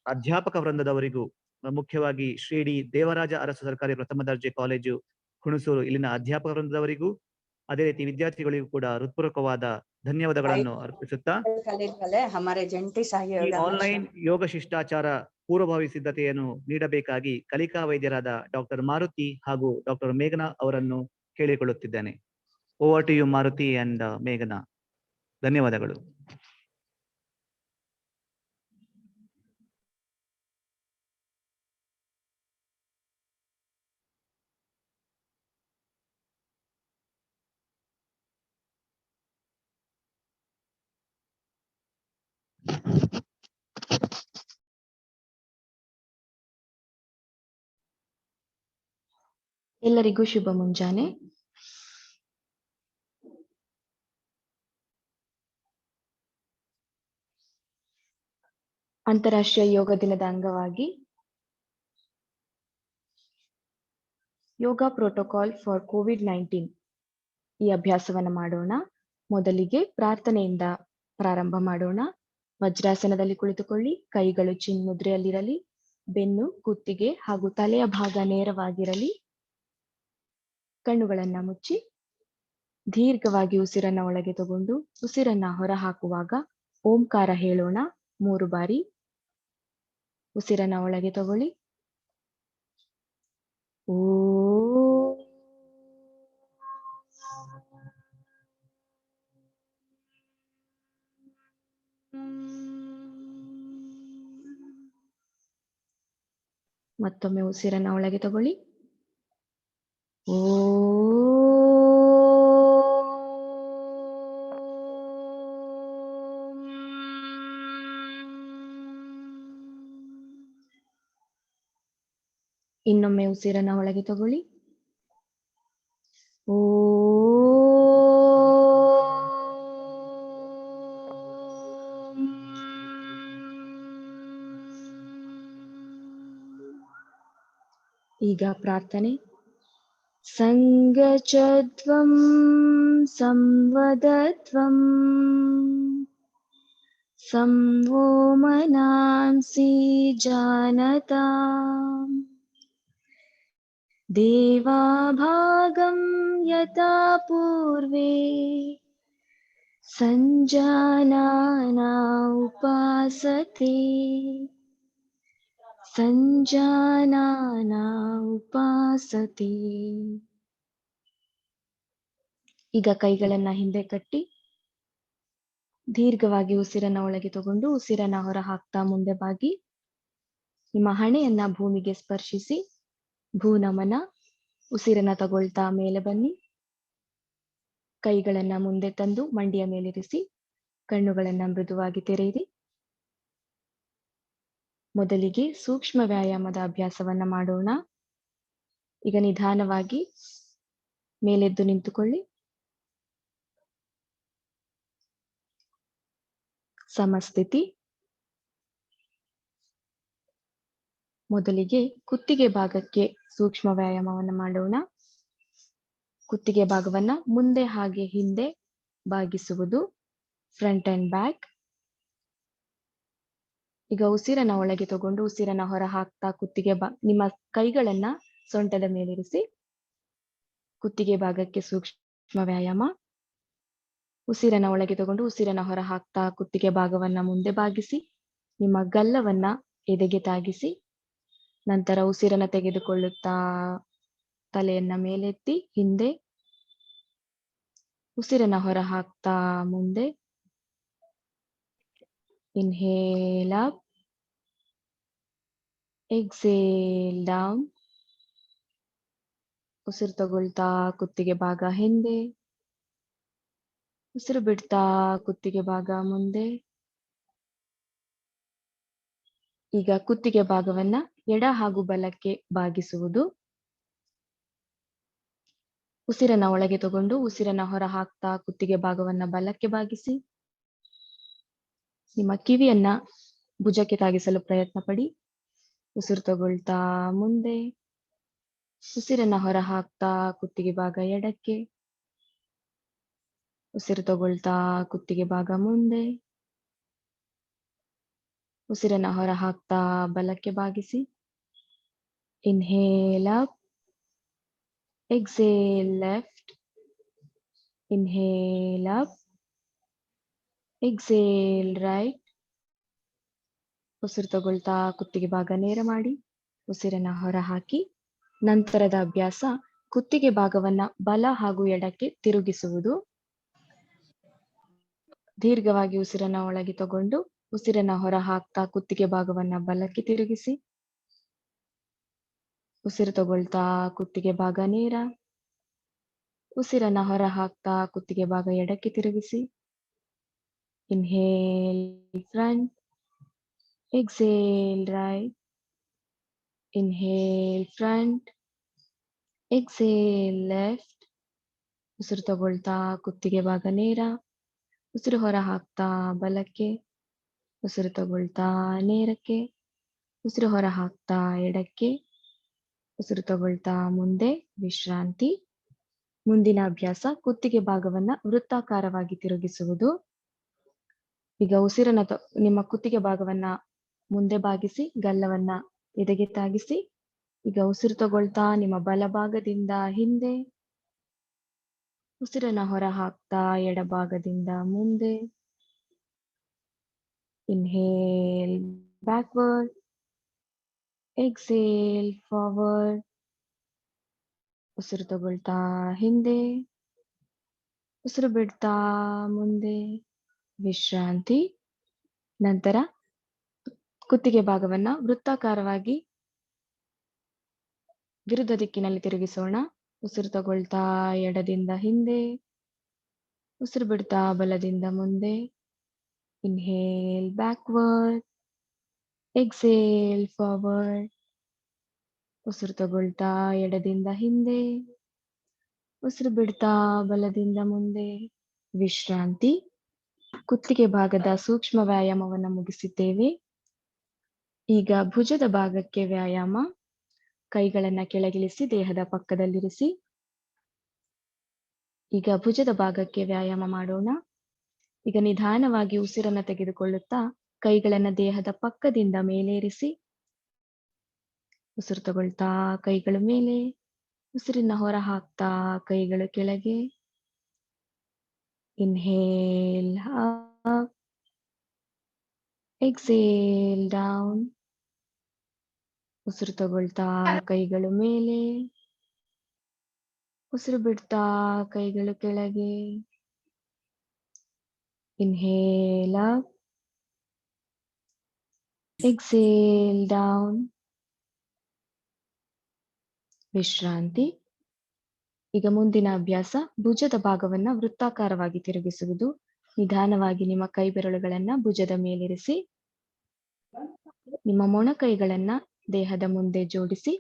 ಅಧ್ಯಾಪಕ ವೃಂದದವರಿಗೂ, ಮುಖ್ಯವಾಗಿ ಶ್ರೀ ಡಿ ದೇವರಾಜ ಅರಸು ಸರ್ಕಾರಿ ಪ್ರಥಮ ದರ್ಜೆ ಕಾಲೇಜು ಹುಣಸೂರು ಇಲ್ಲಿನ ಅಧ್ಯಾಪಕ ವೃಂದದವರಿಗೂ, ಅದೇ ರೀತಿ ವಿದ್ಯಾರ್ಥಿಗಳಿಗೂ ಕೂಡ ಹೃತ್ಪೂರ್ವಕವಾದ ಧನ್ಯವಾದಗಳನ್ನು ಅರ್ಪಿಸುತ್ತಾ, ಈ ಆನ್ಲೈನ್ ಯೋಗ ಶಿಷ್ಟಾಚಾರ ಪೂರ್ವಭಾವಿ ಸಿದ್ಧತೆಯನ್ನು ನೀಡಬೇಕಾಗಿ ಕಲಿಕಾ ವೈದ್ಯರಾದ ಡಾಕ್ಟರ್ ಮಾರುತಿ ಹಾಗೂ ಡಾಕ್ಟರ್ ಮೇಘನಾ ಅವರನ್ನು ಕೇಳಿಕೊಳ್ಳುತ್ತಿದ್ದೇನೆ. Over to you Maruti and ಮೇಘನಾ. ಧನ್ಯವಾದಗಳು. ಎಲ್ಲರಿಗೂ ಶುಭ ಮುಂಜಾನೆ. ಅಂತಾರಾಷ್ಟ್ರೀಯ ಯೋಗ ದಿನದ ಅಂಗವಾಗಿ ಯೋಗ ಪ್ರೋಟೋಕಾಲ್ ಫಾರ್ ಕೋವಿಡ್-19 ಈ ಅಭ್ಯಾಸವನ್ನು ಮಾಡೋಣ. ಮೊದಲಿಗೆ ಪ್ರಾರ್ಥನೆಯಿಂದ ಪ್ರಾರಂಭ ಮಾಡೋಣ. ವಜ್ರಾಸನದಲ್ಲಿ ಕುಳಿತುಕೊಳ್ಳಿ. ಕೈಗಳು ಚಿನ್ಮುದ್ರೆಯಲ್ಲಿರಲಿ. ಬೆನ್ನು, ಕುತ್ತಿಗೆ ಹಾಗೂ ತಲೆಯ ಭಾಗ ನೇರವಾಗಿರಲಿ. ಕಣ್ಣುಗಳನ್ನ ಮುಚ್ಚಿ ದೀರ್ಘವಾಗಿ ಉಸಿರನ್ನ ಒಳಗೆ ತಗೊಂಡು ಉಸಿರನ್ನ ಹೊರ ಹಾಕುವಾಗ ಓಂಕಾರ ಹೇಳೋಣ 3 ಬಾರಿ. ಉಸಿರನ್ನ ಒಳಗೆ ತಗೊಳ್ಳಿ. ಓ ಮತ್ತೊಮ್ಮೆ ಉಸಿರನ್ನ ಒಳಗೆ ತಗೊಳ್ಳಿ. ಓ ಇನ್ನೊಮ್ಮೆ ಉಸಿರನ್ನ ಒಳಗೆ ತಗೊಳ್ಳಿ. ಓ ಈಗ ಪ್ರಾರ್ಥನೆ. ಸಂಗಚತ್ವಂ ಸಂವದತ್ವಂ ಸಂವೋ ಮನಾಂಸಿ ಜಾನತಾಂ ದೇವಾಭಾಗಂ ಯಥಾ ಪೂರ್ವೇ ಸಂಜಾನಾನಾ ಉಪಾಸತೆ ಸಂಜಾನಾನಾ ಉಪಾಸತೆ. ಈಗ ಕೈಗಳನ್ನ ಹಿಂದೆ ಕಟ್ಟಿ ದೀರ್ಘವಾಗಿ ಉಸಿರನ್ನ ಒಳಗೆ ತಗೊಂಡು ಉಸಿರನ್ನ ಹೊರ ಹಾಕ್ತಾ ಮುಂದೆ ಬಾಗಿ ನಿಮ್ಮ ಹಣೆಯನ್ನ ಭೂಮಿಗೆ ಸ್ಪರ್ಶಿಸಿ ಭೂನಮನ. ಉಸಿರನ್ನ ತಗೊಳ್ತಾ ಮೇಲೆ ಬನ್ನಿ. ಕೈಗಳನ್ನ ಮುಂದೆ ತಂದು ಮಂಡಿಯ ಮೇಲಿರಿಸಿ ಕಣ್ಣುಗಳನ್ನ ಮೃದುವಾಗಿ ತೆರೆಯಿರಿ. ಮೊದಲಿಗೆ ಸೂಕ್ಷ್ಮ ವ್ಯಾಯಾಮದ ಅಭ್ಯಾಸವನ್ನ ಮಾಡೋಣ. ಈಗ ನಿಧಾನವಾಗಿ ಮೇಲೆದ್ದು ನಿಂತುಕೊಳ್ಳಿ. ಸಮಸ್ಥಿತಿ. ಮೊದಲಿಗೆ ಕುತ್ತಿಗೆ ಭಾಗಕ್ಕೆ ಸೂಕ್ಷ್ಮ ವ್ಯಾಯಾಮವನ್ನು ಮಾಡೋಣ. ಕುತ್ತಿಗೆ ಭಾಗವನ್ನ ಮುಂದೆ ಹಾಗೆ ಹಿಂದೆ ಬಾಗಿಸುವುದು, ಫ್ರಂಟ್ ಅಂಡ್ ಬ್ಯಾಕ್. ಈಗ ಉಸಿರನ್ನ ಒಳಗೆ ತಗೊಂಡು ಉಸಿರನ್ನ ಹೊರ ಹಾಕ್ತಾ ಕುತ್ತಿಗೆ ನಿಮ್ಮ ಕೈಗಳನ್ನ ಸೊಂಟದ ಮೇಲಿರಿಸಿ ಕುತ್ತಿಗೆ ಭಾಗಕ್ಕೆ ಸೂಕ್ಷ್ಮ ವ್ಯಾಯಾಮ. ಉಸಿರನ್ನ ಒಳಗೆ ತಗೊಂಡು ಉಸಿರನ್ನ ಹೊರ ಹಾಕ್ತಾ ಕುತ್ತಿಗೆ ಭಾಗವನ್ನ ಮುಂದೆ ಬಾಗಿಸಿ ನಿಮ್ಮ ಗಲ್ಲವನ್ನ ಎದೆಗೆ ತಾಗಿಸಿ ನಂತರ ಉಸಿರನ್ನ ತೆಗೆದುಕೊಳ್ಳುತ್ತಾ ತಲೆಯನ್ನ ಮೇಲೆತ್ತಿ ಹಿಂದೆ. ಉಸಿರನ್ನ ಹೊರ ಹಾಕ್ತಾ ಮುಂದೆ. Inhale up, exhale down. ಉಸಿರು ತಗೊಳ್ತಾ ಕುತ್ತಿಗೆ ಭಾಗ ಹಿಂದೆ. ಉಸಿರು ಬಿಡ್ತಾ ಕುತ್ತಿಗೆ ಭಾಗ ಮುಂದೆ. ಈಗ ಕುತ್ತಿಗೆ ಭಾಗವನ್ನ ಎಡ ಹಾಗೂ ಬಲಕ್ಕೆ ಬಾಗಿಸುವುದು. ಉಸಿರನ್ನ ಒಳಗೆ ತಗೊಂಡು ಉಸಿರನ್ನ ಹೊರ ಹಾಕ್ತಾ ಕುತ್ತಿಗೆ ಭಾಗವನ್ನ ಬಲಕ್ಕೆ ಬಾಗಿಸಿ ನಿಮ್ಮ ಕಿವಿಯನ್ನ ಭುಜಕ್ಕೆ ತಾಗಿಸಲು ಪ್ರಯತ್ನ ಪಡಿ. ಉಸಿರು ತಗೊಳ್ತಾ ಮುಂದೆ. ಉಸಿರನ್ನ ಹೊರ ಹಾಕ್ತಾ ಕುತ್ತಿಗೆ ಭಾಗ ಎಡಕ್ಕೆ. ಉಸಿರು ತಗೊಳ್ತಾ ಕುತ್ತಿಗೆ ಭಾಗ ಮುಂದೆ. ಉಸಿರನ್ನ ಹೊರ ಹಾಕ್ತಾ ಬಲಕ್ಕೆ ಬಾಗಿಸಿ. Inhale up, exhale left. Inhale up, exhale right. ಉಸಿರು ತಗೊಳ್ತಾ ಕುತ್ತಿಗೆ ಭಾಗ ನೇರ ಮಾಡಿ ಉಸಿರನ್ನ ಹೊರ ಹಾಕಿ. ನಂತರದ ಅಭ್ಯಾಸ ಕುತ್ತಿಗೆ ಭಾಗವನ್ನ ಬಲ ಹಾಗೂ ಎಡಕ್ಕೆ ತಿರುಗಿಸುವುದು. ದೀರ್ಘವಾಗಿ ಉಸಿರನ್ನ ಒಳಗೆ ತಗೊಂಡು ಉಸಿರನ್ನ ಹೊರ ಹಾಕ್ತಾ ಕುತ್ತಿಗೆ ಭಾಗವನ್ನ ಬಲಕ್ಕೆ ತಿರುಗಿಸಿ. ಉಸಿರು ತಗೊಳ್ತಾ ಕುತ್ತಿಗೆ ಭಾಗ ನೇರ. ಉಸಿರನ್ನ ಹೊರ ಹಾಕ್ತಾ ಕುತ್ತಿಗೆ ಭಾಗ ಎಡಕ್ಕೆ ತಿರುಗಿಸಿ. Inhale front, exhale right. Inhale front, exhale left. ಉಸಿರು ತಗೊಳ್ತಾ ಕುತ್ತಿಗೆ ಭಾಗ ನೇರ. ಉಸಿರು ಹೊರ ಹಾಕ್ತಾ ಬಲಕ್ಕೆ. ಉಸಿರು ತಗೊಳ್ತಾ ನೇರಕ್ಕೆ. ಉಸಿರು ಹೊರ ಹಾಕ್ತಾ ಎಡಕ್ಕೆ. ಉಸಿರು ತಗೊಳ್ತಾ ಮುಂದೆ ವಿಶ್ರಾಂತಿ. ಮುಂದಿನ ಅಭ್ಯಾಸ ಕುತ್ತಿಗೆ ಭಾಗವನ್ನ ವೃತ್ತಾಕಾರವಾಗಿ ತಿರುಗಿಸುವುದು. ಈಗ ನಿಮ್ಮ ಕುತ್ತಿಗೆ ಭಾಗವನ್ನ ಮುಂದೆ ಬಾಗಿಸಿ, ಗಲ್ಲವನ್ನ ಎದೆಗೆ ತಾಗಿಸಿ. ಈಗ ಉಸಿರು ತಗೊಳ್ತಾ ನಿಮ್ಮ ಬಲಭಾಗದಿಂದ ಹಿಂದೆ. ಉಸಿರನ್ನ ಹೊರ ಹಾಕ್ತಾ ಎಡಭಾಗದಿಂದ ಮುಂದೆ. Inhale backward. Exhale forward. ಉಸಿರು ತಗೊಳ್ತಾ ಹಿಂದೆ. ಉಸಿರು ಬಿಡ್ತಾ ಮುಂದೆ ವಿಶ್ರಾಂತಿ. ನಂತರ ಕುತ್ತಿಗೆ ಭಾಗವನ್ನ ವೃತ್ತಾಕಾರವಾಗಿ ವಿರುದ್ಧ ದಿಕ್ಕಿನಲ್ಲಿ ತಿರುಗಿಸೋಣ. ಉಸಿರು ತಗೊಳ್ತಾ ಎಡದಿಂದ ಹಿಂದೆ. ಉಸಿರು ಬಿಡ್ತಾ ಬಲದಿಂದ ಮುಂದೆ. Inhale backward. Exhale forward. ಉಸಿರು ತಗೊಳ್ತಾ ಎಡದಿಂದ ಹಿಂದೆ. ಉಸಿರು ಬಿಡ್ತಾ ಬಲದಿಂದ ಮುಂದೆ ವಿಶ್ರಾಂತಿ. ಕುತ್ತಿಗೆ ಭಾಗದ ಸೂಕ್ಷ್ಮ ವ್ಯಾಯಾಮವನ್ನು ಮುಗಿಸಿದ್ದೇವೆ. ಈಗ ಭುಜದ ಭಾಗಕ್ಕೆ ವ್ಯಾಯಾಮ. ಕೈಗಳನ್ನ ಕೆಳಗಿಳಿಸಿ ದೇಹದ ಪಕ್ಕದಲ್ಲಿರಿಸಿ. ಈಗ ಭುಜದ ಭಾಗಕ್ಕೆ ವ್ಯಾಯಾಮ ಮಾಡೋಣ. ಈಗ ನಿಧಾನವಾಗಿ ಉಸಿರನ್ನ ತೆಗೆದುಕೊಳ್ಳುತ್ತಾ ಕೈಗಳನ್ನ ದೇಹದ ಪಕ್ಕದಿಂದ ಮೇಲೇರಿಸಿ. ಉಸಿರು ತಗೊಳ್ತಾ ಕೈಗಳು ಮೇಲೆ. ಉಸಿರಿನ ಹೊರ ಹಾಕ್ತಾ ಕೈಗಳು ಕೆಳಗೆ. Inhale up. Exhale down. ಉಸಿರು ತಗೊಳ್ತಾ ಕೈಗಳು ಮೇಲೆ. ಉಸಿರು ಬಿಡ್ತಾ ಕೈಗಳು ಕೆಳಗೆ. Inhale up. Exhale down. ವಿಶ್ರಾಂತಿ. ಈಗ ಮುಂದಿನ ಅಭ್ಯಾಸ ಭುಜದ ಭಾಗವನ್ನ ವೃತ್ತಾಕಾರವಾಗಿ ತಿರುಗಿಸುವುದು. ನಿಧಾನವಾಗಿ ನಿಮ್ಮ ಕೈ ಬೆರಳುಗಳನ್ನ ಭುಜದ ಮೇಲಿರಿಸಿ. ನಿಮ್ಮ ಮೊಣಕೈಗಳನ್ನ ದೇಹದ ಮುಂದೆ ಜೋಡಿಸಿ.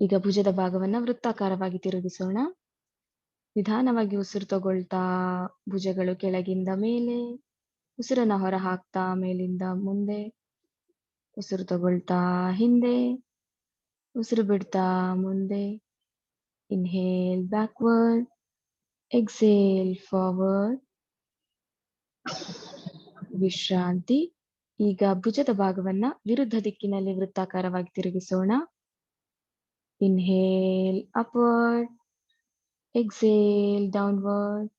ಈಗ ಭುಜದ ಭಾಗವನ್ನ ವೃತ್ತಾಕಾರವಾಗಿ ತಿರುಗಿಸೋಣ. ನಿಧಾನವಾಗಿ ಉಸಿರು ತಗೊಳ್ತಾ ಭುಜಗಳು ಕೆಳಗಿಂದ ಮೇಲೆ. ಉಸಿರನ್ನ ಹೊರ ಹಾಕ್ತಾ ಮೇಲಿಂದ ಮುಂದೆ. ಉಸಿರು ತಗೊಳ್ತಾ ಹಿಂದೆ. ಉಸಿರು ಬಿಡ್ತಾ ಮುಂದೆ. Inhale backward. Exhale forward. ವಿಶ್ರಾಂತಿ. ಈಗ ಭುಜದ ಭಾಗವನ್ನ ವಿರುದ್ಧ ದಿಕ್ಕಿನಲ್ಲಿ ವೃತ್ತಾಕಾರವಾಗಿ ತಿರುಗಿಸೋಣ. Inhale upward. Exhale downward.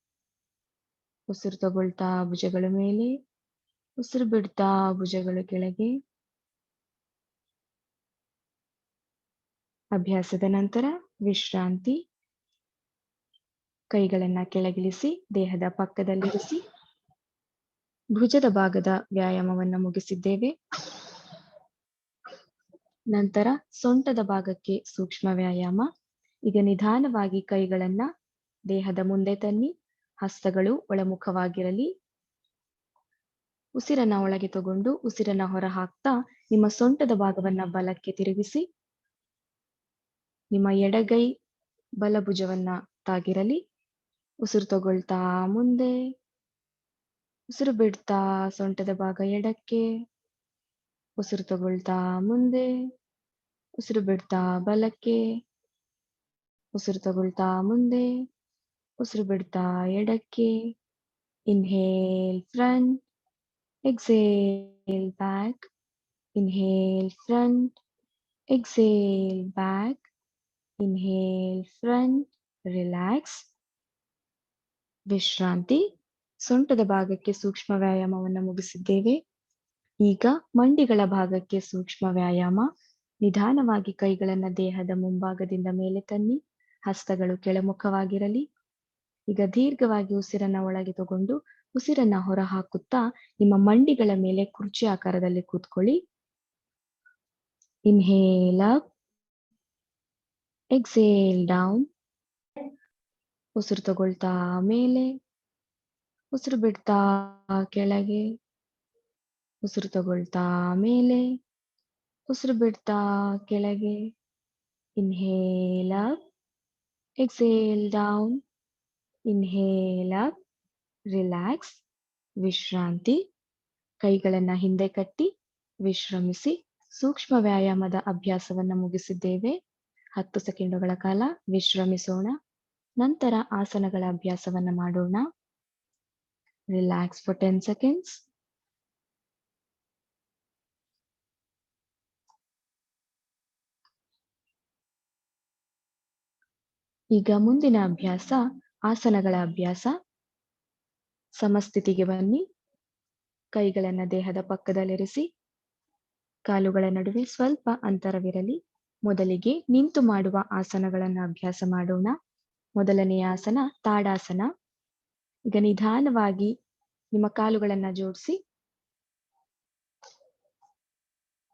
ಉಸಿರು ತಗೊಳ್ತಾ ಭುಜಗಳ ಮೇಲೆ. ಉಸಿರು ಬಿಡ್ತಾ ಭುಜಗಳು ಕೆಳಗೆ. ಅಭ್ಯಾಸದ ನಂತರ ವಿಶ್ರಾಂತಿ. ಕೈಗಳನ್ನ ಕೆಳಗಿಳಿಸಿ ದೇಹದ ಪಕ್ಕದಲ್ಲಿರಿಸಿ. ಭುಜದ ಭಾಗದ ವ್ಯಾಯಾಮವನ್ನು ಮುಗಿಸಿದ್ದೇವೆ. ನಂತರ ಸೊಂಟದ ಭಾಗಕ್ಕೆ ಸೂಕ್ಷ್ಮ ವ್ಯಾಯಾಮ. ಈಗ ನಿಧಾನವಾಗಿ ಕೈಗಳನ್ನ ದೇಹದ ಮುಂದೆ ತನ್ನಿ. ಹಸ್ತಗಳು ಒಳಮುಖವಾಗಿರಲಿ. ಉಸಿರನ್ನ ಒಳಗೆ ತಗೊಂಡು ಉಸಿರನ್ನ ಹೊರ ಹಾಕ್ತಾ ನಿಮ್ಮ ಸೊಂಟದ ಭಾಗವನ್ನ ಬಲಕ್ಕೆ ತಿರುಗಿಸಿ. ನಿಮ್ಮ ಎಡಗೈ ಬಲಭುಜವನ್ನ ತಾಗಿರಲಿ. ಉಸಿರು ತಗೊಳ್ತಾ ಮುಂದೆ. ಉಸಿರು ಬಿಡ್ತಾ ಸೊಂಟದ ಭಾಗ ಎಡಕ್ಕೆ. ಉಸಿರು ತಗೊಳ್ತಾ ಮುಂದೆ. ಉಸಿರು ಬಿಡ್ತಾ ಬಲಕ್ಕೆ. ಉಸಿರು ತಗೊಳ್ತಾ ಮುಂದೆ. ಉಸಿರು ಬಿಡ್ತಾ ಎಡಕ್ಕೆ. Inhale front. Exhale back. Inhale front. Exhale back. Inhale front. Relax. ವಿಶ್ರಾಂತಿ. ಸೊಂಟದ ಭಾಗಕ್ಕೆ ಸೂಕ್ಷ್ಮ ವ್ಯಾಯಾಮವನ್ನು ಮುಗಿಸಿದ್ದೇವೆ. ಈಗ ಮಂಡಿಗಳ ಭಾಗಕ್ಕೆ ಸೂಕ್ಷ್ಮ ವ್ಯಾಯಾಮ. ನಿಧಾನವಾಗಿ ಕೈಗಳನ್ನ ದೇಹದ ಮುಂಭಾಗದಿಂದ ಮೇಲೆ ತನ್ನಿ. ಹಸ್ತಗಳು ಕೆಳಮುಖವಾಗಿರಲಿ. ಈಗ ದೀರ್ಘವಾಗಿ ಉಸಿರನ್ನ ಒಳಗೆ ತಗೊಂಡು ಉಸಿರನ್ನ ಹೊರ ಹಾಕುತ್ತಾ ನಿಮ್ಮ ಮಂಡಿಗಳ ಮೇಲೆ ಕುರ್ಚಿ ಆಕಾರದಲ್ಲಿ ಕೂತ್ಕೊಳ್ಳಿ. Inhale up. Exhale down. ಉಸಿರು ತಗೊಳ್ತಾ ಮೇಲೆ. ಉಸಿರು ಬಿಡ್ತಾ ಕೆಳಗೆ. ಉಸಿರು ತಗೊಳ್ತಾ ಮೇಲೆ. ಉಸಿರು ಬಿಡ್ತಾ ಕೆಳಗೆ. Inhale up. Exhale down. Inhale up. Relax. ವಿಶ್ರಾಂತಿ. ಕೈಗಳನ್ನ ಹಿಂದೆ ಕಟ್ಟಿ ವಿಶ್ರಮಿಸಿ. ಸೂಕ್ಷ್ಮ ವ್ಯಾಯಾಮದ ಅಭ್ಯಾಸವನ್ನ ಮುಗಿಸಿದ್ದೇವೆ. 10 ಸೆಕೆಂಡುಗಳ ಕಾಲ ವಿಶ್ರಮಿಸೋಣ. ನಂತರ ಆಸನಗಳ ಅಭ್ಯಾಸವನ್ನ ಮಾಡೋಣ. Relax for 10 seconds. ಈಗ ಮುಂದಿನ ಅಭ್ಯಾಸ ಆಸನಗಳ ಅಭ್ಯಾಸ. ಸಮಸ್ಥಿತಿಗೆ ಬನ್ನಿ. ಕೈಗಳನ್ನ ದೇಹದ ಪಕ್ಕದಲ್ಲಿರಿಸಿ. ಕಾಲುಗಳ ನಡುವೆ ಸ್ವಲ್ಪ ಅಂತರವಿರಲಿ. ಮೊದಲಿಗೆ ನಿಂತು ಮಾಡುವ ಆಸನಗಳನ್ನ ಅಭ್ಯಾಸ ಮಾಡೋಣ. ಮೊದಲನೆಯ ಆಸನ ತಾಡಾಸನ. ಈಗ ನಿಧಾನವಾಗಿ ನಿಮ್ಮ ಕಾಲುಗಳನ್ನ ಜೋಡಿಸಿ.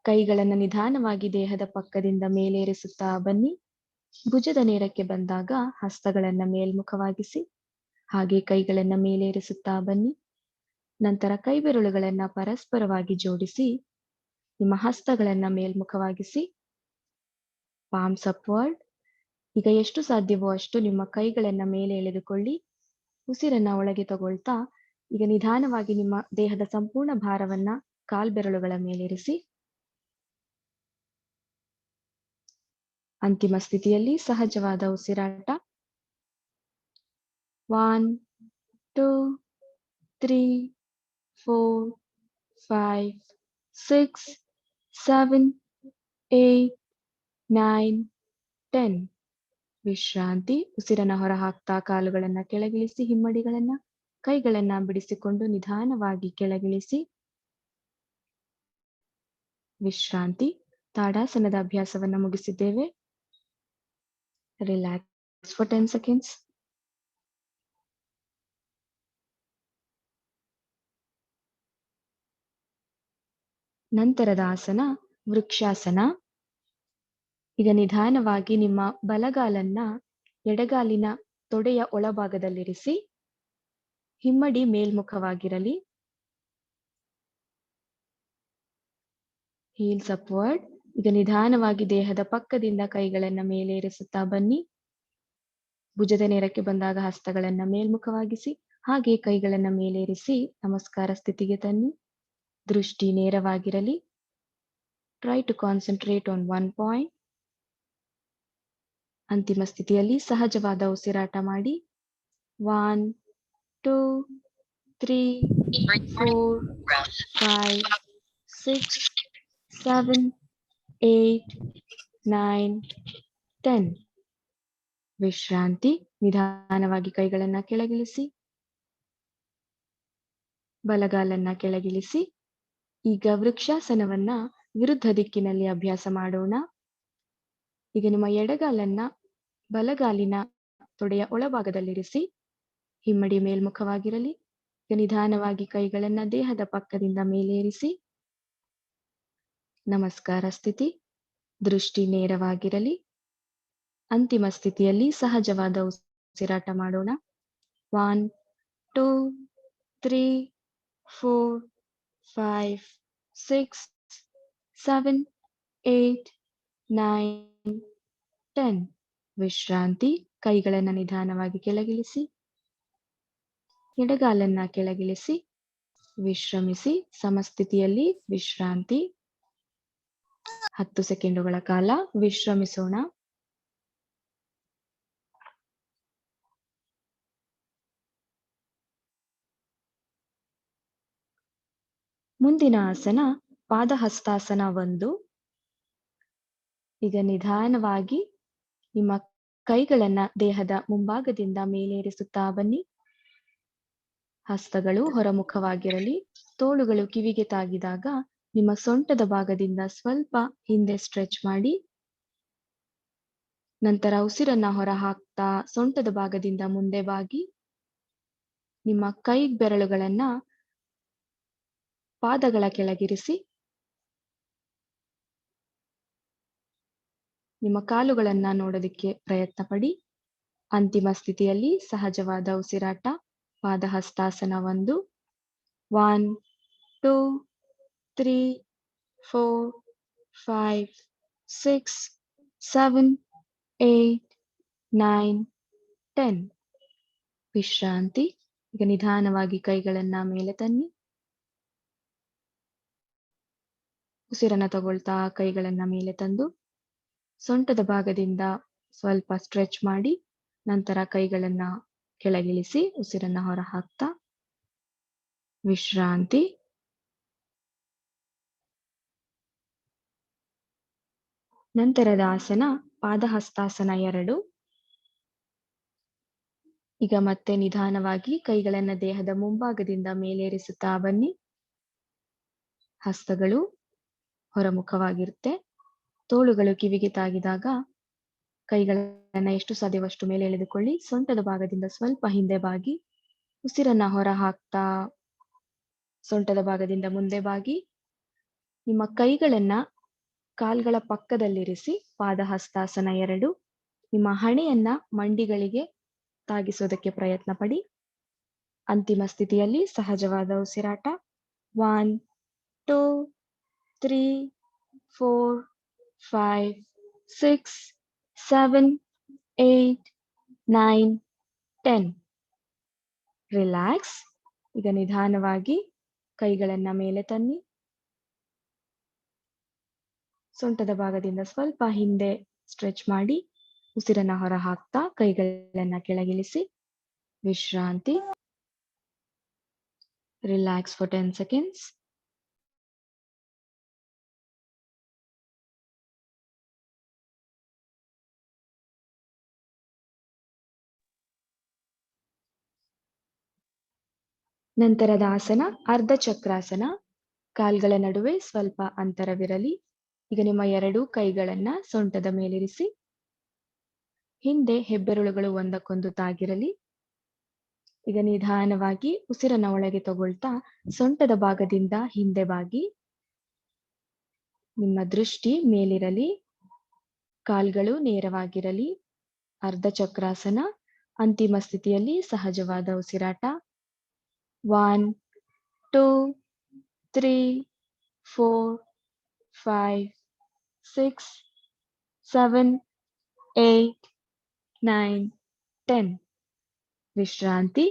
ಕೈಗಳನ್ನ ನಿಧಾನವಾಗಿ ದೇಹದ ಪಕ್ಕದಿಂದ ಮೇಲೇರಿಸುತ್ತಾ ಬನ್ನಿ. ಭುಜದ ನೇರಕ್ಕೆ ಬಂದಾಗ ಹಸ್ತಗಳನ್ನ ಮೇಲ್ಮುಖವಾಗಿಸಿ. ಹಾಗೆ ಕೈಗಳನ್ನ ಮೇಲೇರಿಸುತ್ತಾ ಬನ್ನಿ. ನಂತರ ಕೈ ಬೆರಳುಗಳನ್ನ ಪರಸ್ಪರವಾಗಿ ಜೋಡಿಸಿ ನಿಮ್ಮ ಹಸ್ತಗಳನ್ನ ಮೇಲ್ಮುಖವಾಗಿಸಿ. Palms upward. ಈಗ ಎಷ್ಟು ಸಾಧ್ಯವೋ ಅಷ್ಟು ನಿಮ್ಮ ಕೈಗಳನ್ನ ಮೇಲೆ ಎಳೆದುಕೊಳ್ಳಿ. ಉಸಿರನ್ನ ಒಳಗೆ ತಗೊಳ್ತಾ ಈಗ ನಿಧಾನವಾಗಿ ನಿಮ್ಮ ದೇಹದ ಸಂಪೂರ್ಣ ಭಾರವನ್ನ ಕಾಲ್ಬೆರಳುಗಳ ಮೇಲಿರಿಸಿ. ಅಂತಿಮ ಸ್ಥಿತಿಯಲ್ಲಿ ಸಹಜವಾದ ಉಸಿರಾಟ. 1 2 3 4 5 6 7 8 9 10. ವಿಶ್ರಾಂತಿ. ಉಸಿರನ್ನ ಹೊರ ಹಾಕ್ತಾ ಕಾಲುಗಳನ್ನ ಕೆಳಗಿಳಿಸಿ. ಹಿಮ್ಮಡಿಗಳನ್ನ ಕೈಗಳನ್ನ ಬಿಡಿಸಿಕೊಂಡು ನಿಧಾನವಾಗಿ ಕೆಳಗಿಳಿಸಿ. ವಿಶ್ರಾಂತಿ. ತಾಡಾಸನದ ಅಭ್ಯಾಸವನ್ನ ಮುಗಿಸಿದ್ದೇವೆ. Relax for 10 seconds. ನಂತರದ ಆಸನ ವೃಕ್ಷಾಸನ. ಈಗ ನಿಧಾನವಾಗಿ ನಿಮ್ಮ ಬಲಗಾಲನ್ನ ಎಡಗಾಲಿನ ತೊಡೆಯ ಒಳಭಾಗದಲ್ಲಿರಿಸಿ. ಹಿಮ್ಮಡಿ ಮೇಲ್ಮುಖವಾಗಿರಲಿ. Heels upward. ಈಗ ನಿಧಾನವಾಗಿ ದೇಹದ ಪಕ್ಕದಿಂದ ಕೈಗಳನ್ನ ಮೇಲೇರಿಸುತ್ತಾ ಬನ್ನಿ. ಭುಜದ ನೇರಕ್ಕೆ ಬಂದಾಗ ಹಸ್ತಗಳನ್ನ ಮೇಲ್ಮುಖವಾಗಿಸಿ. ಹಾಗೆ ಕೈಗಳನ್ನ ಮೇಲೇರಿಸಿ ನಮಸ್ಕಾರ ಸ್ಥಿತಿಗೆ ತನ್ನಿ. ದೃಷ್ಟಿ ನೇರವಾಗಿರಲಿ. Try to concentrate on 1 point. ಅಂತಿಮ ಸ್ಥಿತಿಯಲ್ಲಿ ಸಹಜವಾದ ಉಸಿರಾಟ ಮಾಡಿ. 1 2 3 4 5 6 7 8 9 10. ವಿಶ್ರಾಂತಿ. ನಿಧಾನವಾಗಿ ಕೈಗಳನ್ನ ಕೆಳಗಿಳಿಸಿ. ಬಲಗಾಲನ್ನ ಕೆಳಗಿಳಿಸಿ. ಈಗ ವೃಕ್ಷಾಸನವನ್ನ ವಿರುದ್ಧ ದಿಕ್ಕಿನಲ್ಲಿ ಅಭ್ಯಾಸ ಮಾಡೋಣ. ಈಗ ನಿಮ್ಮ ಎಡಗಾಲನ್ನ ಬಲಗಾಲಿನ ತೊಡೆಯ ಒಳಭಾಗದಲ್ಲಿರಿಸಿ. ಹಿಮ್ಮಡಿ ಮೇಲ್ಮುಖವಾಗಿರಲಿ. ಈಗ ನಿಧಾನವಾಗಿ ಕೈಗಳನ್ನ ದೇಹದ ಪಕ್ಕದಿಂದ ಮೇಲೇರಿಸಿ. ನಮಸ್ಕಾರ ಸ್ಥಿತಿ. ದೃಷ್ಟಿ ನೇರವಾಗಿರಲಿ. ಅಂತಿಮ ಸ್ಥಿತಿಯಲ್ಲಿ ಸಹಜವಾದ ಉಸಿರಾಟ ಮಾಡೋಣ. 1 2 3 4 5 6 7 8 9 10. ವಿಶ್ರಾಂತಿ. ಕೈಗಳನ್ನ ನಿಧಾನವಾಗಿ ಕೆಳಗಿಳಿಸಿ. ಎಡಗಾಲನ್ನ ಕೆಳಗಿಳಿಸಿ. ವಿಶ್ರಮಿಸಿ. ಸಮಸ್ಥಿತಿಯಲ್ಲಿ ವಿಶ್ರಾಂತಿ. 10 ಸೆಕೆಂಡುಗಳ ಕಾಲ ವಿಶ್ರಮಿಸೋಣ. ಮುಂದಿನ ಆಸನ ಪಾದಹಸ್ತಾಸನ 1. ಈಗ ನಿಧಾನವಾಗಿ ನಿಮ್ಮ ಕೈಗಳನ್ನ ದೇಹದ ಮುಂಭಾಗದಿಂದ ಮೇಲೇರಿಸುತ್ತಾ ಬನ್ನಿ. ಹಸ್ತಗಳು ಹೊರಮುಖವಾಗಿರಲಿ. ತೋಳುಗಳು ಕಿವಿಗೆ ತಾಗಿದಾಗ ನಿಮ್ಮ ಸೊಂಟದ ಭಾಗದಿಂದ ಸ್ವಲ್ಪ ಹಿಂದೆ ಸ್ಟ್ರೆಚ್ ಮಾಡಿ. ನಂತರ ಉಸಿರನ್ನ ಹೊರ ಹಾಕ್ತಾ ಸೊಂಟದ ಭಾಗದಿಂದ ಮುಂದೆ ಬಾಗಿ. ನಿಮ್ಮ ಕೈ ಬೆರಳುಗಳನ್ನ ಪಾದಗಳ ಕೆಳಗಿರಿಸಿ. ನಿಮ್ಮ ಕಾಲುಗಳನ್ನ ನೋಡೋದಕ್ಕೆ ಪ್ರಯತ್ನ ಪಡಿ. ಅಂತಿಮ ಸ್ಥಿತಿಯಲ್ಲಿ ಸಹಜವಾದ ಉಸಿರಾಟ. ಪಾದಹಸ್ತಾಸನ 1. 1 2 3 4 5 6 7 8, 9, 10. ವಿಶ್ರಾಂತಿ. ಈಗ ನಿಧಾನವಾಗಿ ಕೈಗಳನ್ನ ಮೇಲೆ ತನ್ನಿ. ಉಸಿರನ್ನ ತಗೊಳ್ತಾ ಕೈಗಳನ್ನ ಮೇಲೆ ತಂದು ಸೊಂಟದ ಭಾಗದಿಂದ ಸ್ವಲ್ಪ ಸ್ಟ್ರೆಚ್ ಮಾಡಿ ನಂತರ ಕೈಗಳನ್ನ ಕೆಳಗಿಳಿಸಿ ಉಸಿರನ್ನ ಹೊರ ಹಾಕ್ತಾ ವಿಶ್ರಾಂತಿ. ನಂತರದ ಆಸನ ಪಾದಹಸ್ತಾಸನ 2. ಈಗ ಮತ್ತೆ ನಿಧಾನವಾಗಿ ಕೈಗಳನ್ನ ದೇಹದ ಮುಂಭಾಗದಿಂದ ಮೇಲೇರಿಸುತ್ತಾ ಬನ್ನಿ. ಹಸ್ತಗಳು ಹೊರಮುಖವಾಗಿರುತ್ತೆ. ತೋಳುಗಳು ಕಿವಿಗೆ ತಾಗಿದಾಗ ಕೈಗಳನ್ನ ಎಷ್ಟು ಸಾಧ್ಯವಷ್ಟು ಮೇಲೆ ಎಳೆದುಕೊಳ್ಳಿ. ಸೊಂಟದ ಭಾಗದಿಂದ ಸ್ವಲ್ಪ ಹಿಂದೆ ಬಾಗಿ ಉಸಿರನ್ನ ಹೊರ ಹಾಕ್ತಾ ಸೊಂಟದ ಭಾಗದಿಂದ ಮುಂದೆ ಬಾಗಿ ನಿಮ್ಮ ಕೈಗಳನ್ನ ಕಾಲ್ಗಳ ಪಕ್ಕದಲ್ಲಿರಿಸಿ ಪಾದಹಸ್ತಾಸನ 2. ನಿಮ್ಮ ಹಣೆಯನ್ನ ಮಂಡಿಗಳಿಗೆ ತಾಗಿಸೋದಕ್ಕೆ ಪ್ರಯತ್ನ ಪಡಿ. ಅಂತಿಮ ಸ್ಥಿತಿಯಲ್ಲಿ ಸಹಜವಾದ ಉಸಿರಾಟ. 1, 2, 3, 4, 5, 6, 7, 8, 9, 10. ರಿಲ್ಯಾಕ್ಸ್. ಈಗ ನಿಧಾನವಾಗಿ ಕೈಗಳನ್ನ ಮೇಲೆ ತನ್ನಿ. ಸೊಂಟದ ಭಾಗದಿಂದ ಸ್ವಲ್ಪ ಹಿಂದೆ ಸ್ಟ್ರೆಚ್ ಮಾಡಿ ಉಸಿರನ್ನ ಹೊರ ಹಾಕ್ತಾ ಕೈಗಳನ್ನ ಕೆಳಗಿಳಿಸಿ ವಿಶ್ರಾಂತಿ. Relax for 10 seconds. ನಂತರದ ಆಸನ ಅರ್ಧ ಚಕ್ರಾಸನ. ಕಾಲ್ಗಳ ನಡುವೆ ಸ್ವಲ್ಪ ಅಂತರವಿರಲಿ. ಈಗ ನಿಮ್ಮ 2 ಕೈಗಳನ್ನ ಸೊಂಟದ ಮೇಲಿರಿಸಿ. ಹಿಂದೆ ಹೆಬ್ಬೆರಳುಗಳು ಒಂದಕ್ಕೊಂದು ತಾಗಿರಲಿ. ಈಗ ನಿಧಾನವಾಗಿ ಉಸಿರನ್ನ ಒಳಗೆ ತಗೊಳ್ತಾ ಸೊಂಟದ ಭಾಗದಿಂದ ಹಿಂದೆ ಬಾಗಿ ನಿಮ್ಮ ದೃಷ್ಟಿ ಮೇಲಿರಲಿ. ಕಾಲ್ಗಳು ನೇರವಾಗಿರಲಿ. ಅರ್ಧ ಚಕ್ರಾಸನ. ಅಂತಿಮ ಸ್ಥಿತಿಯಲ್ಲಿ ಸಹಜವಾದ ಉಸಿರಾಟ. 1, 2, 3, 4, 5, 6, 7, 8, 9, 10. ವಿಶ್ರಾಂತಿ.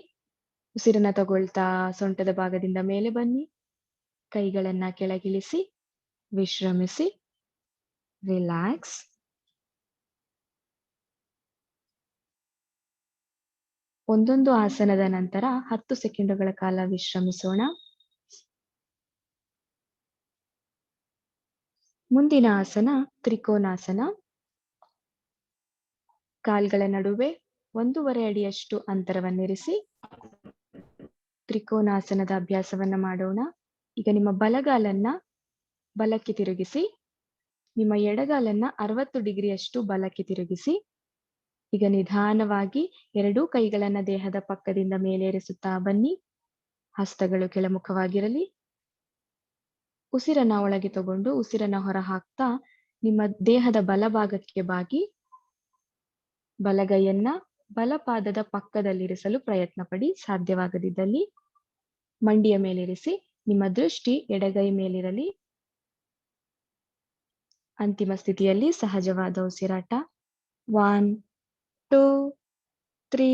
ಉಸಿರನ್ನ ತಗೊಳ್ತಾ ಸೊಂಟದ ಭಾಗದಿಂದ ಮೇಲೆ ಬನ್ನಿ. ಕೈಗಳನ್ನ ಕೆಳಗಿಳಿಸಿ ವಿಶ್ರಮಿಸಿ. ರಿಲ್ಯಾಕ್ಸ್. ಒಂದೊಂದು ಆಸನದ ನಂತರ 10 ಸೆಕೆಂಡುಗಳ ಕಾಲ ವಿಶ್ರಮಿಸೋಣ. ಮುಂದಿನ ಆಸನ ತ್ರಿಕೋನಾಸನ. ಕಾಲ್ಗಳ ನಡುವೆ 1.5 ಅಡಿಯಷ್ಟು ಅಂತರವನ್ನಿರಿಸಿ ತ್ರಿಕೋನಾಸನದ ಅಭ್ಯಾಸವನ್ನ ಮಾಡೋಣ. ಈಗ ನಿಮ್ಮ ಬಲಗಾಲನ್ನ ಬಲಕ್ಕೆ ತಿರುಗಿಸಿ, ನಿಮ್ಮ ಎಡಗಾಲನ್ನ 60 ಡಿಗ್ರಿಯಷ್ಟು ಬಲಕ್ಕೆ ತಿರುಗಿಸಿ. ಈಗ ನಿಧಾನವಾಗಿ 2 ಕೈಗಳನ್ನ ದೇಹದ ಪಕ್ಕದಿಂದ ಮೇಲೇರಿಸುತ್ತಾ ಬನ್ನಿ. ಹಸ್ತಗಳು ಕೆಳಮುಖವಾಗಿರಲಿ. ಉಸಿರನ್ನ ಒಳಗೆ ತಗೊಂಡು ಉಸಿರನ್ನ ಹೊರ ಹಾಕ್ತಾ ನಿಮ್ಮ ದೇಹದ ಬಲಭಾಗಕ್ಕೆ ಬಾಗಿ ಬಲಗೈಯನ್ನ ಬಲಪಾದದ ಪಕ್ಕದಲ್ಲಿರಿಸಲು ಪ್ರಯತ್ನ ಪಡಿ. ಸಾಧ್ಯವಾಗದಿದ್ದಲ್ಲಿ ಮಂಡಿಯ ಮೇಲಿರಿಸಿ. ನಿಮ್ಮ ದೃಷ್ಟಿ ಎಡಗೈ ಮೇಲಿರಲಿ. ಅಂತಿಮ ಸ್ಥಿತಿಯಲ್ಲಿ ಸಹಜವಾದ ಉಸಿರಾಟ. 1, 2, 3,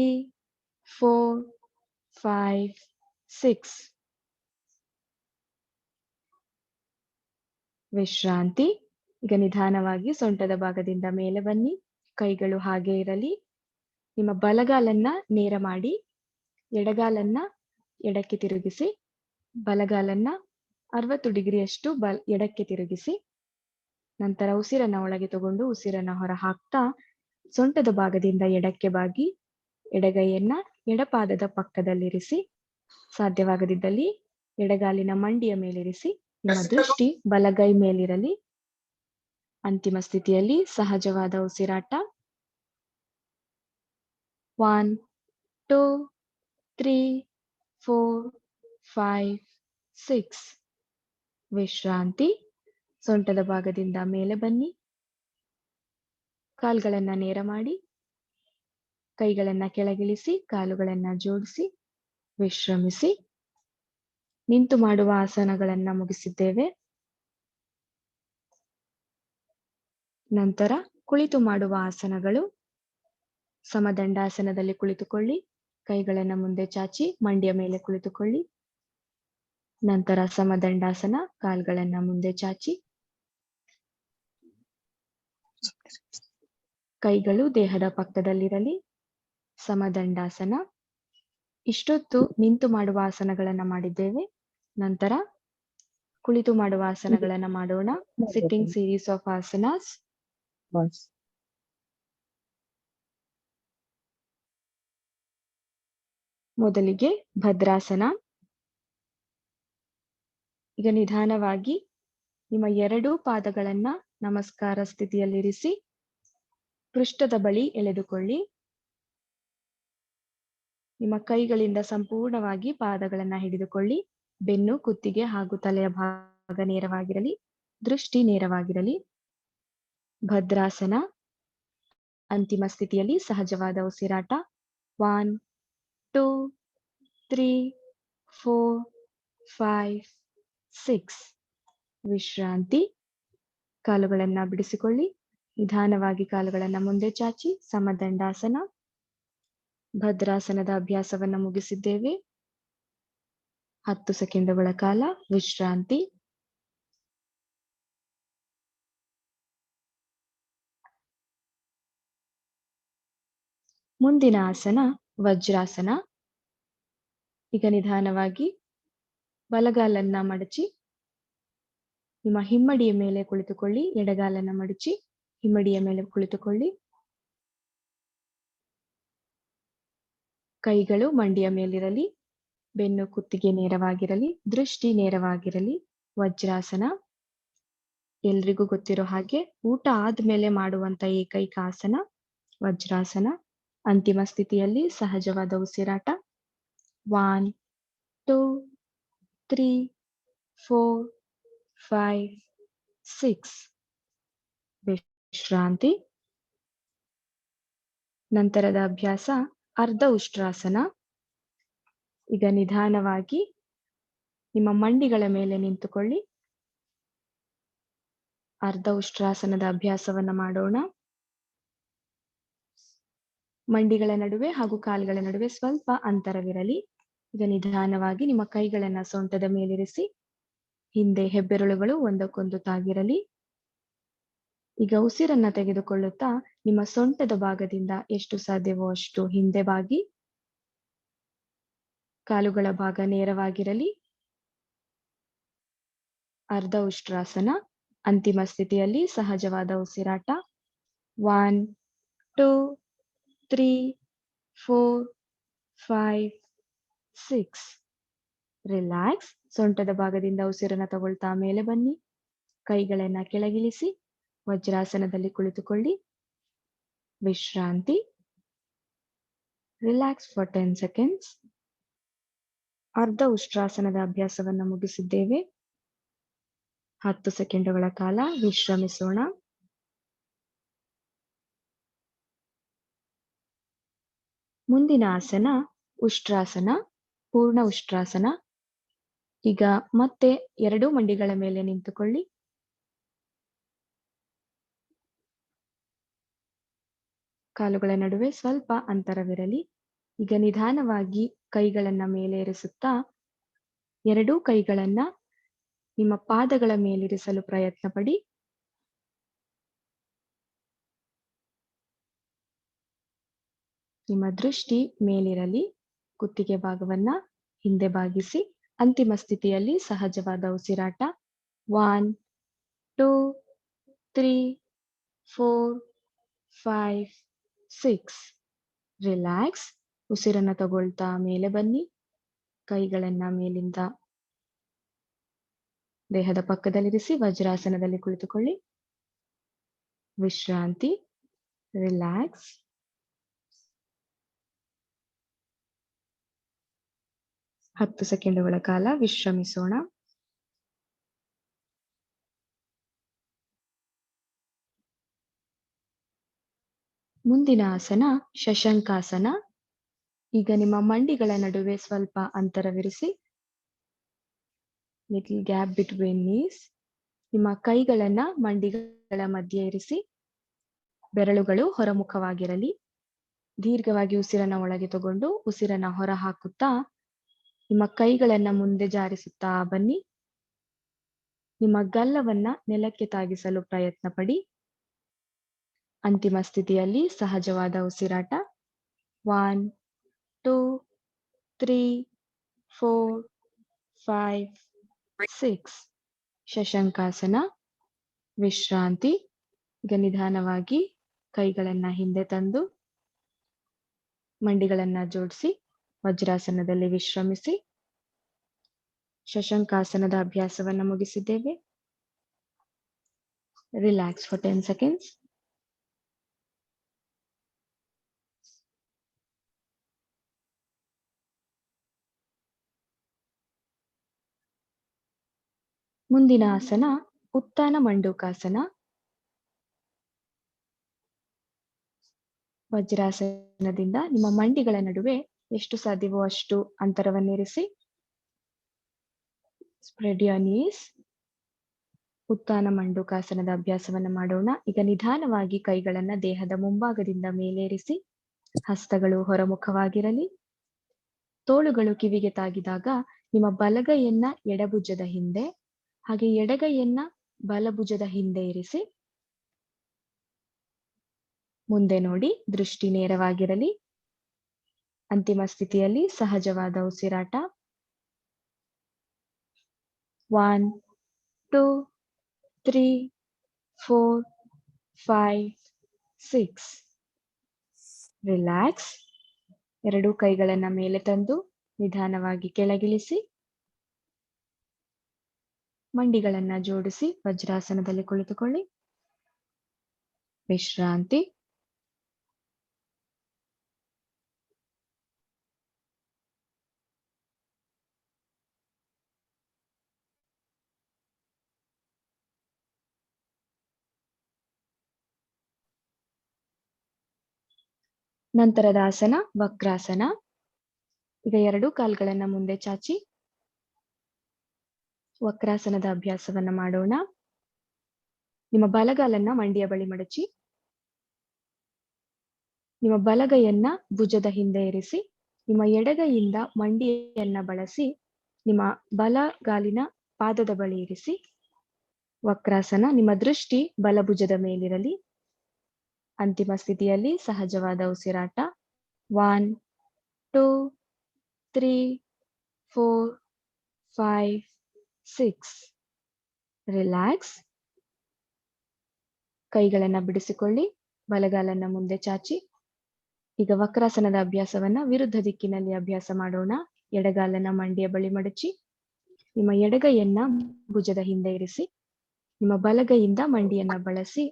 4, 5, 6. ವಿಶ್ರಾಂತಿ. ಈಗ ನಿಧಾನವಾಗಿ ಸೊಂಟದ ಭಾಗದಿಂದ ಮೇಲೆ ಬನ್ನಿ. ಕೈಗಳು ಹಾಗೆ ಇರಲಿ. ನಿಮ್ಮ ಬಲಗಾಲನ್ನ ನೇರ ಮಾಡಿ ಎಡಗಾಲನ್ನ ಎಡಕ್ಕೆ ತಿರುಗಿಸಿ. ಬಲಗಾಲನ್ನ 60 ಡಿಗ್ರಿಯಷ್ಟು ಎಡಕ್ಕೆ ತಿರುಗಿಸಿ. ನಂತರ ಉಸಿರನ್ನ ಒಳಗೆ ತಗೊಂಡು ಉಸಿರನ್ನ ಹೊರ ಹಾಕ್ತಾ ಸೊಂಟದ ಭಾಗದಿಂದ ಎಡಕ್ಕೆ ಬಾಗಿ ಎಡಗೈಯನ್ನ ಎಡಪಾದದ ಪಕ್ಕದಲ್ಲಿರಿಸಿ. ಸಾಧ್ಯವಾಗದಿದ್ದಲ್ಲಿ ಎಡಗಾಲಿನ ಮಂಡಿಯ ಮೇಲಿರಿಸಿ. ನಿಮ್ಮ ದೃಷ್ಟಿ ಬಲಗೈ ಮೇಲಿರಲಿ. ಅಂತಿಮ ಸ್ಥಿತಿಯಲ್ಲಿ ಸಹಜವಾದ ಉಸಿರಾಟ. 1, 2, 3, 4, 5, 6. ವಿಶ್ರಾಂತಿ. ಸೊಂಟದ ಭಾಗದಿಂದ ಮೇಲೆ ಬನ್ನಿ. ಕಾಲ್ಗಳನ್ನ ನೇರ ಮಾಡಿ ಕೈಗಳನ್ನ ಕೆಳಗಿಳಿಸಿ ಕಾಲುಗಳನ್ನ ಜೋಡಿಸಿ ವಿಶ್ರಮಿಸಿ. ನಿಂತು ಮಾಡುವ ಆಸನಗಳನ್ನ ಮುಗಿಸಿದ್ದೇವೆ. ನಂತರ ಕುಳಿತು ಮಾಡುವ ಆಸನಗಳು. ಸಮದಂಡಾಸನದಲ್ಲಿ ಕುಳಿತುಕೊಳ್ಳಿ. ಕೈಗಳನ್ನು ಮುಂದೆ ಚಾಚಿ ಮಂಡಿಯ ಮೇಲೆ ಕುಳಿತುಕೊಳ್ಳಿ. ನಂತರ ಸಮದಂಡಾಸನ, ಕಾಲ್ಗಳನ್ನ ಮುಂದೆ ಚಾಚಿ, ಕೈಗಳು ದೇಹದ ಪಕ್ಕದಲ್ಲಿರಲಿ. ಸಮದಂಡಾಸನ. ಇಷ್ಟೊತ್ತು ನಿಂತು ಮಾಡುವ ಆಸನಗಳನ್ನ ಮಾಡಿದ್ದೇವೆ. ನಂತರ ಕುಳಿತು ಮಾಡುವ ಆಸನಗಳನ್ನ ಮಾಡೋಣ. Sitting series of asanas. ಮೊದಲಿಗೆ ಭದ್ರಾಸನ. ಈಗ ನಿಧಾನವಾಗಿ ನಿಮ್ಮ ಎರಡೂ ಪಾದಗಳನ್ನ ನಮಸ್ಕಾರ ಸ್ಥಿತಿಯಲ್ಲಿರಿಸಿ ಪೃಷ್ಠದ ಬಳಿ ಎಳೆದುಕೊಳ್ಳಿ. ನಿಮ್ಮ ಕೈಗಳಿಂದ ಸಂಪೂರ್ಣವಾಗಿ ಪಾದಗಳನ್ನ ಹಿಡಿದುಕೊಳ್ಳಿ. ಬೆನ್ನು, ಕುತ್ತಿಗೆ ಹಾಗೂ ತಲೆಯ ಭಾಗ ನೇರವಾಗಿರಲಿ. ದೃಷ್ಟಿ ನೇರವಾಗಿರಲಿ. ಭದ್ರಾಸನ. ಅಂತಿಮ ಸ್ಥಿತಿಯಲ್ಲಿ ಸಹಜವಾದ ಉಸಿರಾಟ. 1 2 3 4 5 6. ವಿಶ್ರಾಂತಿ. ಕಾಲುಗಳನ್ನ ಬಿಡಿಸಿಕೊಳ್ಳಿ. ನಿಧಾನವಾಗಿ ಕಾಲುಗಳನ್ನ ಮುಂದೆ ಚಾಚಿ ಸಮದಂಡಾಸನ. ಭದ್ರಾಸನದ ಅಭ್ಯಾಸವನ್ನ ಮುಗಿಸಿದ್ದೇವೆ. 10 ಸೆಕೆಂಡುಗಳ ಕಾಲ ವಿಶ್ರಾಂತಿ. ಮುಂದಿನ ಆಸನ ವಜ್ರಾಸನ. ಈಗ ನಿಧಾನವಾಗಿ ಬಲಗಾಲನ್ನ ಮಡಚಿ ನಿಮ್ಮ ಹಿಮ್ಮಡಿಯ ಮೇಲೆ ಕುಳಿತುಕೊಳ್ಳಿ. ಎಡಗಾಲನ್ನ ಮಡಚಿ ಹಿಮ್ಮಡಿಯ ಮೇಲೆ ಕುಳಿತುಕೊಳ್ಳಿ. ಕೈಗಳು ಮಂಡಿಯ ಮೇಲಿರಲಿ. ಬೆನ್ನು, ಕುತ್ತಿಗೆ ನೇರವಾಗಿರಲಿ. ದೃಷ್ಟಿ ನೇರವಾಗಿರಲಿ. ವಜ್ರಾಸನ. ಎಲ್ರಿಗೂ ಗೊತ್ತಿರೋ ಹಾಗೆ ಊಟ ಆದ್ಮೇಲೆ ಮಾಡುವಂತ ಏಕೈಕ ಆಸನ ವಜ್ರಾಸನ. ಅಂತಿಮ ಸ್ಥಿತಿಯಲ್ಲಿ ಸಹಜವಾದ ಉಸಿರಾಟ. 1 2 3 4 5 6. ವಿಶ್ರಾಂತಿ. ನಂತರದ ಅಭ್ಯಾಸ ಅರ್ಧ ಉಷ್ಟ್ರಾಸನ. ಈಗ ನಿಧಾನವಾಗಿ ನಿಮ್ಮ ಮಂಡಿಗಳ ಮೇಲೆ ನಿಂತುಕೊಳ್ಳಿ. ಅರ್ಧ ಉಷ್ಟ್ರಾಸನದ ಅಭ್ಯಾಸವನ್ನ ಮಾಡೋಣ. ಮಂಡಿಗಳ ನಡುವೆ ಹಾಗೂ ಕಾಲುಗಳ ನಡುವೆ ಸ್ವಲ್ಪ ಅಂತರವಿರಲಿ. ಈಗ ನಿಧಾನವಾಗಿ ನಿಮ್ಮ ಕೈಗಳನ್ನ ಸೊಂಟದ ಮೇಲಿರಿಸಿ ಹಿಂದೆ ಹೆಬ್ಬೆರಳುಗಳು ಒಂದಕ್ಕೊಂದು ತಾಗಿರಲಿ. ಈಗ ಉಸಿರನ್ನ ತೆಗೆದುಕೊಳ್ಳುತ್ತಾ ನಿಮ್ಮ ಸೊಂಟದ ಭಾಗದಿಂದ ಎಷ್ಟು ಸಾಧ್ಯವೋ ಅಷ್ಟು ಹಿಂದೆ ಬಾಗಿ. ಕಾಲುಗಳ ಭಾಗ ನೇರವಾಗಿರಲಿ. ಅರ್ಧ ಉಷ್ಟ್ರಾಸನ. ಅಂತಿಮ ಸ್ಥಿತಿಯಲ್ಲಿ ಸಹಜವಾದ ಉಸಿರಾಟ. 1 2 3 4 5 6. ರಿಲ್ಯಾಕ್ಸ್. ಸೊಂಟದ ಭಾಗದಿಂದ ಉಸಿರನ್ನ ತಗೊಳ್ತಾ ಮೇಲೆ ಬನ್ನಿ. ಕೈಗಳನ್ನ ಕೆಳಗಿಳಿಸಿ ವಜ್ರಾಸನದಲ್ಲಿ ಕುಳಿತುಕೊಳ್ಳಿ. ವಿಶ್ರಾಂತಿ. Relax for 10 seconds. ಅರ್ಧ ಉಷ್ಟ್ರಾಸನದ ಅಭ್ಯಾಸವನ್ನ ಮುಗಿಸಿದ್ದೇವೆ. 10 ಸೆಕೆಂಡುಗಳ ಕಾಲ ವಿಶ್ರಮಿಸೋಣ. ಮುಂದಿನ ಆಸನ ಉಷ್ಟ್ರಾಸನ, ಪೂರ್ಣ ಉಷ್ಟ್ರಾಸನ. ಈಗ ಮತ್ತೆ ಎರಡೂ ಮಂಡಿಗಳ ಮೇಲೆ ನಿಂತುಕೊಳ್ಳಿ. ಕಾಲುಗಳ ನಡುವೆ ಸ್ವಲ್ಪ ಅಂತರವಿರಲಿ. ಈಗ ನಿಧಾನವಾಗಿ ಕೈಗಳನ್ನ ಮೇಲೆ ಇರಿಸುತ್ತಾ ಎರಡೂ ಕೈಗಳನ್ನ ನಿಮ್ಮ ಪಾದಗಳ ಮೇಲಿರಿಸಲು ಪ್ರಯತ್ನ ಪಡಿ. ನಿಮ್ಮ ದೃಷ್ಟಿ ಮೇಲಿರಲಿ. ಕುತ್ತಿಗೆ ಭಾಗವನ್ನ ಹಿಂದೆ ಬಾಗಿಸಿ. ಅಂತಿಮ ಸ್ಥಿತಿಯಲ್ಲಿ ಸಹಜವಾದ ಉಸಿರಾಟ. 1 2 3 4 5 6. ರಿಲ್ಯಾಕ್ಸ್. ಉಸಿರನ್ನ ತಗೊಳ್ತಾ ಮೇಲೆ ಬನ್ನಿ. ಕೈಗಳನ್ನ ಮೇಲಿಂದ ದೇಹದ ಪಕ್ಕದಲ್ಲಿರಿಸಿ ವಜ್ರಾಸನದಲ್ಲಿ ಕುಳಿತುಕೊಳ್ಳಿ. ವಿಶ್ರಾಂತಿ. ರಿಲ್ಯಾಕ್ಸ್. ಹತ್ತು ಸೆಕೆಂಡುಗಳ ಕಾಲ ವಿಶ್ರಮಿಸೋಣ. ಮುಂದಿನ ಆಸನ ಶಶಂಕಾಸನ. ಈಗ ನಿಮ್ಮ ಮಂಡಿಗಳ ನಡುವೆ ಸ್ವಲ್ಪ ಅಂತರವಿರಿಸಿ. Little gap between knees. ನಿಮ್ಮ ಕೈಗಳನ್ನ ಮಂಡಿಗಳ ಮಧ್ಯೆ ಇರಿಸಿ. ಬೆರಳುಗಳು ಹೊರಮುಖವಾಗಿರಲಿ. ದೀರ್ಘವಾಗಿ ಉಸಿರನ್ನ ಒಳಗೆ ತಗೊಂಡು ಉಸಿರನ್ನ ಹೊರ ಹಾಕುತ್ತಾ ನಿಮ್ಮ ಕೈಗಳನ್ನ ಮುಂದೆ ಜಾರಿಸುತ್ತಾ ಬನ್ನಿ. ನಿಮ್ಮ ಗಲ್ಲವನ್ನ ನೆಲಕ್ಕೆ ತಾಗಿಸಲು ಪ್ರಯತ್ನ ಪಡಿ. ಅಂತಿಮ ಸ್ಥಿತಿಯಲ್ಲಿ ಸಹಜವಾದ ಉಸಿರಾಟ. 1, 2, 3, 4, 5, 6. ಶಶಂಕಾಸನ, ವಿಶ್ರಾಂತಿ. ಈಗ ನಿಧಾನವಾಗಿ ಕೈಗಳನ್ನ ಹಿಂದೆ ತಂದು ಮಂಡಿಗಳನ್ನ ಜೋಡಿಸಿ ವಜ್ರಾಸನದಲ್ಲಿ ವಿಶ್ರಮಿಸಿ. ಶಶಂಕಾಸನದ ಅಭ್ಯಾಸವನ್ನ ಮುಗಿಸಿದ್ದೇವೆ. Relax for 10 seconds. ಮುಂದಿನ ಆಸನ ಉತ್ಥಾನ ಮಂಡೂಕಾಸನ. ವಜ್ರಾಸನದಿಂದ ನಿಮ್ಮ ಮಂಡಿಗಳ ನಡುವೆ ಎಷ್ಟು ಸಾಧ್ಯವೋ ಅಷ್ಟು ಅಂತರವನ್ನಿರಿಸಿ. Spread your knees. ಉತ್ಥಾನ ಮಂಡೂಕಾಸನದ ಅಭ್ಯಾಸವನ್ನ ಮಾಡೋಣ. ಈಗ ನಿಧಾನವಾಗಿ ಕೈಗಳನ್ನ ದೇಹದ ಮುಂಭಾಗದಿಂದ ಮೇಲೇರಿಸಿ. ಹಸ್ತಗಳು ಹೊರಮುಖವಾಗಿರಲಿ. ತೋಳುಗಳು ಕಿವಿಗೆ ತಾಗಿದಾಗ ನಿಮ್ಮ ಬಲಗೈಯನ್ನ ಎಡಭುಜದ ಹಿಂದೆ ಹಾಗೆ ಎಡಗೈಯನ್ನ ಬಲಭುಜದ ಹಿಂದೆ ಇರಿಸಿ. ಮುಂದೆ ನೋಡಿ, ದೃಷ್ಟಿ ನೇರವಾಗಿರಲಿ. ಅಂತಿಮ ಸ್ಥಿತಿಯಲ್ಲಿ ಸಹಜವಾದ ಉಸಿರಾಟ. 1, 2, 3, 4, 5, 6. ರಿಲ್ಯಾಕ್ಸ್. ಎರಡೂ ಕೈಗಳನ್ನ ಮೇಲೆ ತಂದು ನಿಧಾನವಾಗಿ ಕೆಳಗಿಳಿಸಿ. ಮಂಡಿಗಳನ್ನ ಜೋಡಿಸಿ ವಜ್ರಾಸನದಲ್ಲಿ ಕುಳಿತುಕೊಳ್ಳಿ. ವಿಶ್ರಾಂತಿ. ನಂತರದ ಆಸನ ವಕ್ರಾಸನ. ಈಗ ಎರಡೂ ಕಾಲ್ಗಳನ್ನ ಮುಂದೆ ಚಾಚಿ ವಕ್ರಾಸನದ ಅಭ್ಯಾಸವನ್ನ ಮಾಡೋಣ. ನಿಮ್ಮ ಬಲಗಾಲನ್ನ ಮಂಡಿಯ ಬಳಿ ಮಡಚಿ. ನಿಮ್ಮ ಬಲಗೈಯನ್ನ ಭುಜದ ಹಿಂದೆ ಇರಿಸಿ. ನಿಮ್ಮ ಎಡಗೈಯಿಂದ ಮಂಡಿಯನ್ನ ಬಳಸಿ ನಿಮ್ಮ ಬಲಗಾಲಿನ ಪಾದದ ಬಳಿ ಇರಿಸಿ. ವಕ್ರಾಸನ. ನಿಮ್ಮ ದೃಷ್ಟಿ ಬಲಭುಜದ ಮೇಲಿರಲಿ. ಅಂತಿಮ ಸ್ಥಿತಿಯಲ್ಲಿ ಸಹಜವಾದ ಉಸಿರಾಟ. 1, 2, 3, 4, 5, 6. ರಿಲ್ಯಾಕ್ಸ್. ಕೈಗಳನ್ನ ಬಿಡಿಸಿಕೊಳ್ಳಿ. ಬಲಗಾಲನ್ನ ಮುಂದೆ ಚಾಚಿ. ಈಗ ವಕ್ರಾಸನದ ಅಭ್ಯಾಸವನ್ನ ವಿರುದ್ಧ ದಿಕ್ಕಿನಲ್ಲಿ ಅಭ್ಯಾಸ ಮಾಡೋಣ. ಎಡಗಾಲನ್ನ ಮಂಡಿಯ ಬಳಿ ಮಡಚಿ. ನಿಮ್ಮ ಎಡಗೈಯನ್ನ ಭುಜದ ಹಿಂದೆ ಇರಿಸಿ. ನಿಮ್ಮ ಬಲಗೈಯಿಂದ ಮಂಡಿಯನ್ನ ಬಳಸಿ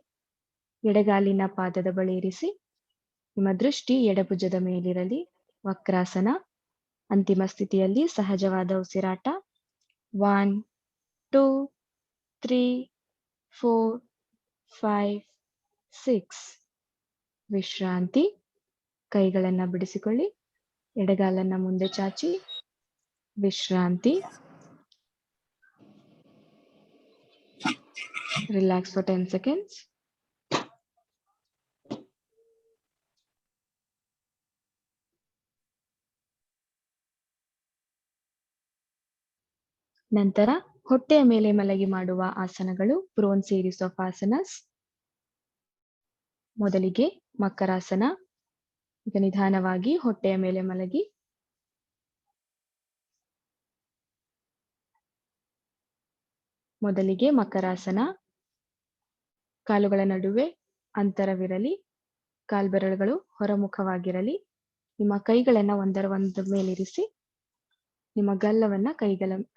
ಎಡಗಾಲಿನ ಪಾದದ ಬಳಿ ಇರಿಸಿ. ನಿಮ್ಮ ದೃಷ್ಟಿ ಎಡಭುಜದ ಮೇಲಿರಲಿ. ವಕ್ರಾಸನ. ಅಂತಿಮ ಸ್ಥಿತಿಯಲ್ಲಿ ಸಹಜವಾದ ಉಸಿರಾಟ. 1, 2, 3, 4, 5, 6. ವಿಶ್ರಾಂತಿ. ಕೈಗಳನ್ನ ಬಿಡಿಸಿಕೊಳ್ಳಿ. ಎಡಗಾಲನ್ನ ಮುಂದೆ ಚಾಚಿ. ವಿಶ್ರಾಂತಿ. Relax for 10 seconds. ನಂತರ ಹೊಟ್ಟೆಯ ಮೇಲೆ ಮಲಗಿ ಮಾಡುವ ಆಸನಗಳು, ಪ್ರೋನ್ ಸೀರೀಸ್ ಆಫ್ ಆಸನಸ್. ಮೊದಲಿಗೆ ಮಕರಾಸನ. ಈಗ ನಿಧಾನವಾಗಿ ಹೊಟ್ಟೆಯ ಮೇಲೆ ಮಲಗಿ ಮೊದಲಿಗೆ ಮಕರಾಸನ. ಕಾಲುಗಳ ನಡುವೆ ಅಂತರವಿರಲಿ. ಕಾಲ್ಬೆರಳುಗಳು ಹೊರಮುಖವಾಗಿರಲಿ. ನಿಮ್ಮ ಕೈಗಳನ್ನ ಒಂದರ ಒಂದರ ಮೇಲಿರಿಸಿ. ನಿಮ್ಮ ಗಲ್ಲವನ್ನ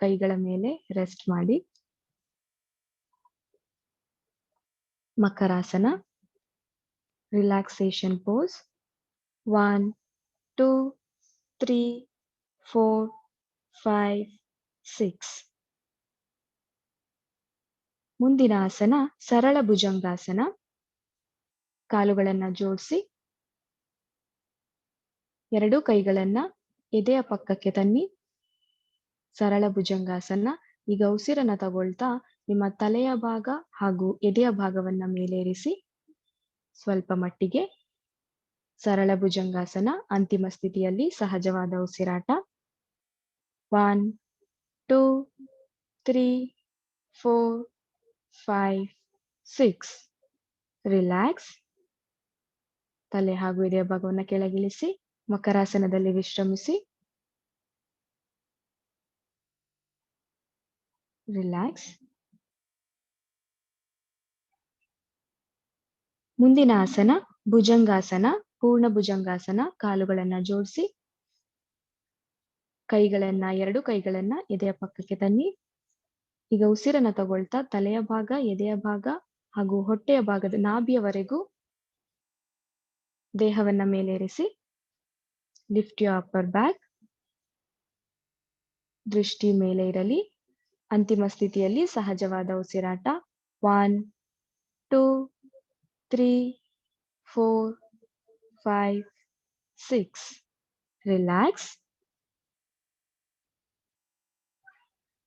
ಕೈಗಳ ಮೇಲೆ ರೆಸ್ಟ್ ಮಾಡಿ. ಮಕರಾಸನ. Relaxation pose. 1, 2, 3, 4, 5, 6. ಮುಂದಿನ ಆಸನ ಸರಳ ಭುಜಂಗಾಸನ. ಕಾಲುಗಳನ್ನ ಜೋಡಿಸಿ ಎರಡೂ ಕೈಗಳನ್ನ ಎದೆಯ ಪಕ್ಕಕ್ಕೆ ತನ್ನಿ. ಸರಳ ಭುಜಂಗಾಸನ. ಈಗ ಉಸಿರನ್ನ ತಗೊಳ್ತಾ ನಿಮ್ಮ ತಲೆಯ ಭಾಗ ಹಾಗೂ ಎದೆಯ ಭಾಗವನ್ನ ಮೇಲೇರಿಸಿ. ಸ್ವಲ್ಪ ಮಟ್ಟಿಗೆ. ಸರಳ ಭುಜಂಗಾಸನ, ಅಂತಿಮ ಸ್ಥಿತಿಯಲ್ಲಿ ಸಹಜವಾದ ಉಸಿರಾಟ. 1 2 3 4 5 6. ರಿಲ್ಯಾಕ್ಸ್. ತಲೆ ಹಾಗೂ ಎದೆಯ ಭಾಗವನ್ನು ಕೆಳಗಿಳಿಸಿ ಮಕರಾಸನದಲ್ಲಿ ವಿಶ್ರಮಿಸಿ. ರಿಲ್ಯಾಕ್ಸ್. ಮುಂದಿನ ಆಸನ ಭುಜಂಗಾಸನ, ಪೂರ್ಣ ಭುಜಂಗಾಸನ. ಕಾಲುಗಳನ್ನ ಜೋಡಿಸಿ ಎರಡು ಕೈಗಳನ್ನ ಎದೆಯ ಪಕ್ಕಕ್ಕೆ ತನ್ನಿ. ಈಗ ಉಸಿರನ್ನ ತಗೊಳ್ತಾ ತಲೆಯ ಭಾಗ, ಎದೆಯ ಭಾಗ ಹಾಗೂ ಹೊಟ್ಟೆಯ ಭಾಗದ ನಾಭಿಯವರೆಗೂ ದೇಹವನ್ನ ಮೇಲೇರಿಸಿ. Lift you upper back. ದೃಷ್ಟಿ ಮೇಲೆ ಇರಲಿ. ಅಂತಿಮ ಸ್ಥಿತಿಯಲ್ಲಿ ಸಹಜವಾದ ಉಸಿರಾಟ. 1 2 3 4 5 6. ರಿಲ್ಯಾಕ್ಸ್.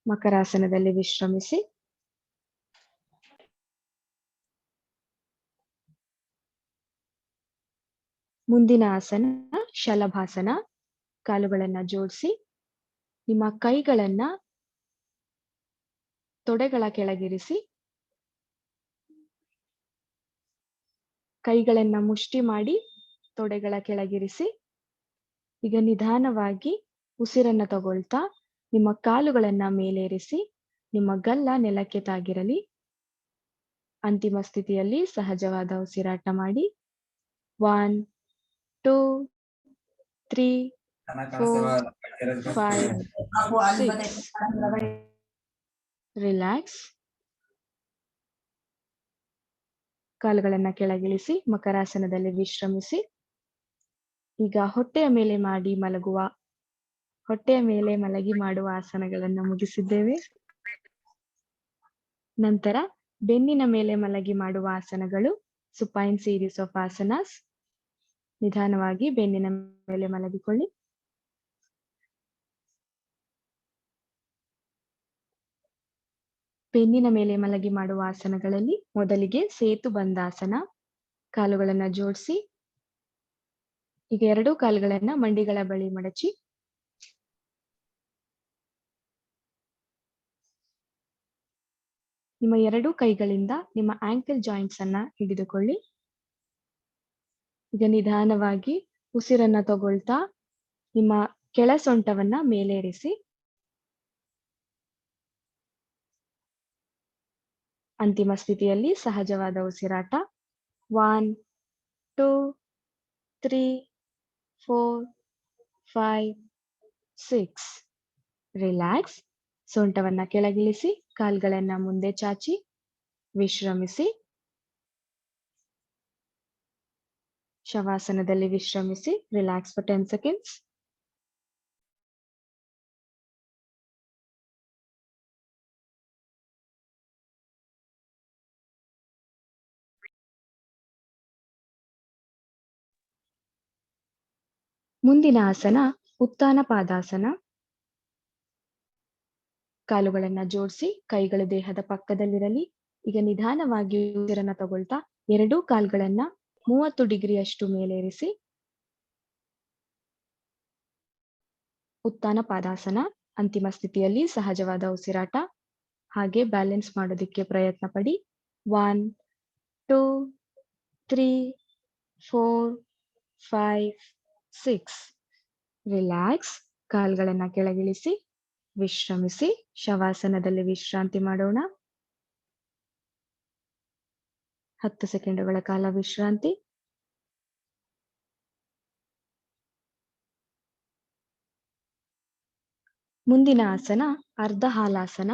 ಮಕರಾಸನದಲ್ಲಿ ವಿಶ್ರಮಿಸಿ. ಮುಂದಿನ ಆಸನ ಶಲಭಾಸನ. ಕಾಲುಗಳನ್ನ ಜೋಡಿಸಿ ನಿಮ್ಮ ಕೈಗಳನ್ನ ತೊಡೆಗಳ ಕೆಳಗಿರಿಸಿ. ಕೈಗಳನ್ನ ಮುಷ್ಟಿ ಮಾಡಿ ತೊಡೆಗಳ ಕೆಳಗಿರಿಸಿ. ಈಗ ನಿಧಾನವಾಗಿ ಉಸಿರನ್ನ ತಗೊಳ್ತಾ ನಿಮ್ಮ ಕಾಲುಗಳನ್ನ ಮೇಲೇರಿಸಿ. ನಿಮ್ಮ ಗಲ್ಲ ನೆಲಕ್ಕೆ ತಾಗಿರಲಿ. ಅಂತಿಮ ಸ್ಥಿತಿಯಲ್ಲಿ ಸಹಜವಾದ ಉಸಿರಾಟ ಮಾಡಿ. 1 2 3 4 5 6. ರಿಲ್ಯಾಕ್ಸ್. ಕಾಲುಗಳನ್ನ ಕೆಳಗಿಳಿಸಿ ಮಕರಾಸನದಲ್ಲಿ ವಿಶ್ರಮಿಸಿ. ಈಗ ಹೊಟ್ಟೆಯ ಮೇಲೆ ಮಲಗಿ ಮಾಡುವ ಆಸನಗಳನ್ನ ಮುಗಿಸಿದ್ದೇವೆ. ನಂತರ ಬೆನ್ನಿನ ಮೇಲೆ ಮಲಗಿ ಮಾಡುವ ಆಸನಗಳು ಸುಪೈನ್ ಸೀರೀಸ್ ಆಫ್ ಆಸನಾಸ್. ನಿಧಾನವಾಗಿ ಬೆನ್ನಿನ ಮೇಲೆ ಮಲಗಿಕೊಳ್ಳಿ. ಬೆನ್ನಿನ ಮೇಲೆ ಮಲಗಿ ಮಾಡುವ ಆಸನಗಳಲ್ಲಿ ಮೊದಲಿಗೆ ಸೇತು ಬಂದಾಸನ. ಕಾಲುಗಳನ್ನ ಜೋಡಿಸಿ ಈಗ ಎರಡೂ ಕಾಲುಗಳನ್ನ ಮಂಡಿಗಳ ಬಳಿ ಮಡಚಿ ನಿಮ್ಮ ಎರಡೂ ಕೈಗಳಿಂದ ನಿಮ್ಮ ಆಂಕಲ್ ಜಾಯಿಂಟ್ಸ್ ಅನ್ನ ಹಿಡಿದುಕೊಳ್ಳಿ. ಈಗ ನಿಧಾನವಾಗಿ ಉಸಿರನ್ನ ತಗೊಳ್ತಾ ನಿಮ್ಮ ಕೆಳ ಸೊಂಟವನ್ನ ಮೇಲೇರಿಸಿ. ಅಂತಿಮ ಸ್ಥಿತಿಯಲ್ಲಿ ಸಹಜವಾದ ಉಸಿರಾಟ. 1 2 3 4 5 6. ರಿಲ್ಯಾಕ್ಸ್. ಸೊಂಟವನ್ನ ಕೆಳಗಿಳಿಸಿ ಕಾಲ್ಗಳನ್ನ ಮುಂದೆ ಚಾಚಿ ವಿಶ್ರಮಿಸಿ. ಶವಾಸನದಲ್ಲಿ ವಿಶ್ರಮಿಸಿ. Relax for 10 seconds. ಮುಂದಿನ ಆಸನ ಉತ್ಥಾನ ಪಾದಾಸನ. ಕಾಲುಗಳನ್ನ ಜೋಡಿಸಿ ಕೈಗಳು ದೇಹದ ಪಕ್ಕದಲ್ಲಿರಲಿ. ಈಗ ನಿಧಾನವಾಗಿ ಉಸಿರನ್ನ ತಗೊಳ್ತಾ ಎರಡೂ ಕಾಲ್ಗಳನ್ನ 30 ಡಿಗ್ರಿಯಷ್ಟು ಮೇಲೇರಿಸಿ. ಉತ್ಥಾನ ಪಾದಾಸನ. ಅಂತಿಮ ಸ್ಥಿತಿಯಲ್ಲಿ ಸಹಜವಾದ ಉಸಿರಾಟ. ಹಾಗೆ ಬ್ಯಾಲೆನ್ಸ್ ಮಾಡೋದಿಕ್ಕೆ ಪ್ರಯತ್ನ ಪಡಿ. 1 2 3 4 5 6. ರಿಲ್ಯಾಕ್ಸ್. ಕಾಲ್ಗಳನ್ನ ಕೆಳಗಿಳಿಸಿ ವಿಶ್ರಮಿಸಿ. ಶವಾಸನದಲ್ಲಿ ವಿಶ್ರಾಂತಿ ಮಾಡೋಣ. 10 ಸೆಕೆಂಡುಗಳ ಕಾಲ ವಿಶ್ರಾಂತಿ. ಮುಂದಿನ ಆಸನ ಅರ್ಧ ಹಾಲಾಸನ.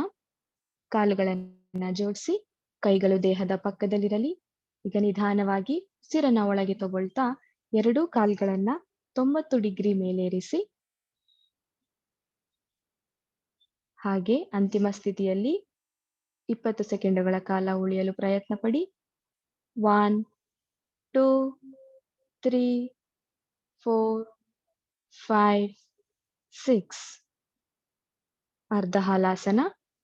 ಕಾಲುಗಳನ್ನ ಜೋಡಿಸಿ ಕೈಗಳು ದೇಹದ ಪಕ್ಕದಲ್ಲಿರಲಿ. ಈಗ ನಿಧಾನವಾಗಿ ಉಸಿರನ್ನ ಒಳಗೆ ತಗೊಳ್ತಾ ಎರಡೂ ಕಾಲ್ಗಳನ್ನ 90 ಡಿಗ್ರಿ ಮೇಲೇರಿಸಿ. ಹಾಗೆ ಅಂತಿಮ ಸ್ಥಿತಿಯಲ್ಲಿ 20 ಸೆಕೆಂಡುಗಳ ಕಾಲ ಉಳಿಯಲು ಪ್ರಯತ್ನ ಪಡಿ. 1 2 3 4 5 6. ಅರ್ಧ ಹಾಲಾಸನ.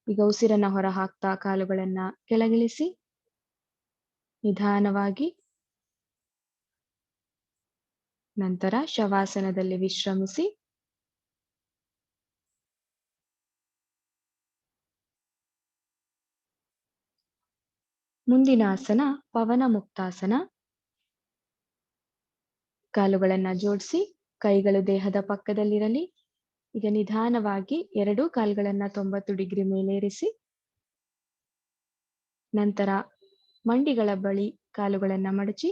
ಈಗ ಉಸಿರನ್ನ ಹೊರ ಹಾಕ್ತಾ ಕಾಲುಗಳನ್ನ ಕೆಳಗಿಳಿಸಿ ನಿಧಾನವಾಗಿ ನಂತರ ಶವಾಸನದಲ್ಲಿ ವಿಶ್ರಮಿಸಿ. ಮುಂದಿನ ಆಸನ ಪವನ ಮುಕ್ತಾಸನ. ಕಾಲುಗಳನ್ನ ಜೋಡಿಸಿ, ಕೈಗಳು ದೇಹದ ಪಕ್ಕದಲ್ಲಿರಲಿ. ಈಗ ನಿಧಾನವಾಗಿ ಎರಡೂ ಕಾಲುಗಳನ್ನ 90 ಡಿಗ್ರಿ ಮೇಲೇರಿಸಿ, ನಂತರ ಮಂಡಿಗಳ ಬಳಿ ಕಾಲುಗಳನ್ನ ಮಡಚಿ,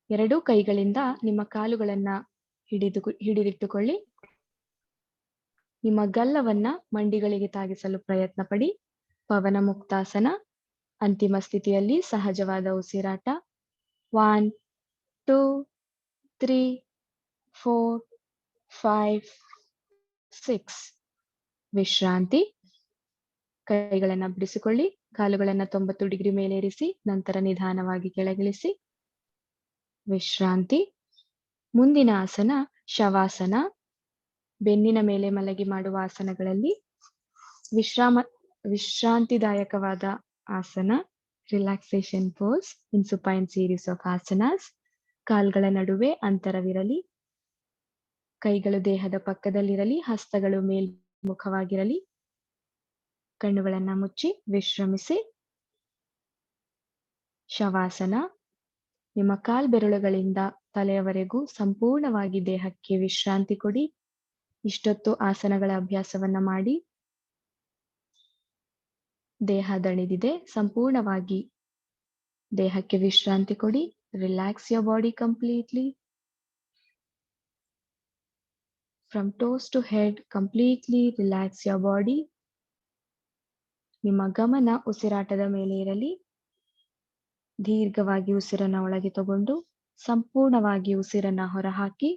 ಎರಡೂ ಕೈಗಳಿಂದ ನಿಮ್ಮ ಕಾಲುಗಳನ್ನ ಹಿಡಿದಿಟ್ಟುಕೊಳ್ಳಿ. ನಿಮ್ಮ ಗಲ್ಲವನ್ನ ಮಂಡಿಗಳಿಗೆ ತಾಗಿಸಲು ಪ್ರಯತ್ನ ಪಡಿ. ಪವನ ಮುಕ್ತಾಸನ. ಅಂತಿಮ ಸ್ಥಿತಿಯಲ್ಲಿ ಸಹಜವಾದ ಉಸಿರಾಟ. 1 2 3 4 5 6. ವಿಶ್ರಾಂತಿ. ಕೈಗಳನ್ನ ಬಿಡಿಸಿಕೊಳ್ಳಿ, ಕಾಲುಗಳನ್ನ 90 ಡಿಗ್ರಿ ಮೇಲೇರಿಸಿ, ನಂತರ ನಿಧಾನವಾಗಿ ಕೆಳಗಿಳಿಸಿ. ವಿಶ್ರಾಂತಿ. ಮುಂದಿನ ಆಸನ ಶವಾಸನ. ಬೆನ್ನಿನ ಮೇಲೆ ಮಲಗಿ ಮಾಡುವ ಆಸನಗಳಲ್ಲಿ ವಿಶ್ರಾಂತಿದಾಯಕವಾದ ಆಸನ, relaxation pose in supine series of asanas. ಕಾಲ್ಗಳ ನಡುವೆ ಅಂತರವಿರಲಿ. ಕೈಗಳು ದೇಹದ ಪಕ್ಕದಲ್ಲಿರಲಿ, ಹಸ್ತಗಳು ಮೇಲ್ಮುಖವಾಗಿರಲಿ. ಕಣ್ಣುಗಳನ್ನ ಮುಚ್ಚಿ ವಿಶ್ರಮಿಸಿ. ಶವಾಸನ. ನಿಮ್ಮ ಕಾಲ್ಬೆರಳುಗಳಿಂದ ತಲೆಯವರೆಗೂ ಸಂಪೂರ್ಣವಾಗಿ ದೇಹಕ್ಕೆ ವಿಶ್ರಾಂತಿ ಕೊಡಿ. ಇಷ್ಟೊತ್ತು ಆಸನಗಳ ಅಭ್ಯಾಸವನ್ನ ಮಾಡಿ ದೇಹ ದಣಿದಿದೆ. ಸಂಪೂರ್ಣವಾಗಿ ದೇಹಕ್ಕೆ ವಿಶ್ರಾಂತಿ ಕೊಡಿ. Relax your body completely. From toes to head completely relax your body. ನಿಮ್ಮ ಗಮನ ಉಸಿರಾಟದ ಮೇಲೆ ಇರಲಿ. ದೀರ್ಘವಾಗಿ ಉಸಿರನ್ನ ಒಳಗೆ ತಗೊಂಡು ಸಂಪೂರ್ಣವಾಗಿ ಉಸಿರನ್ನ ಹೊರಹಾಕಿ.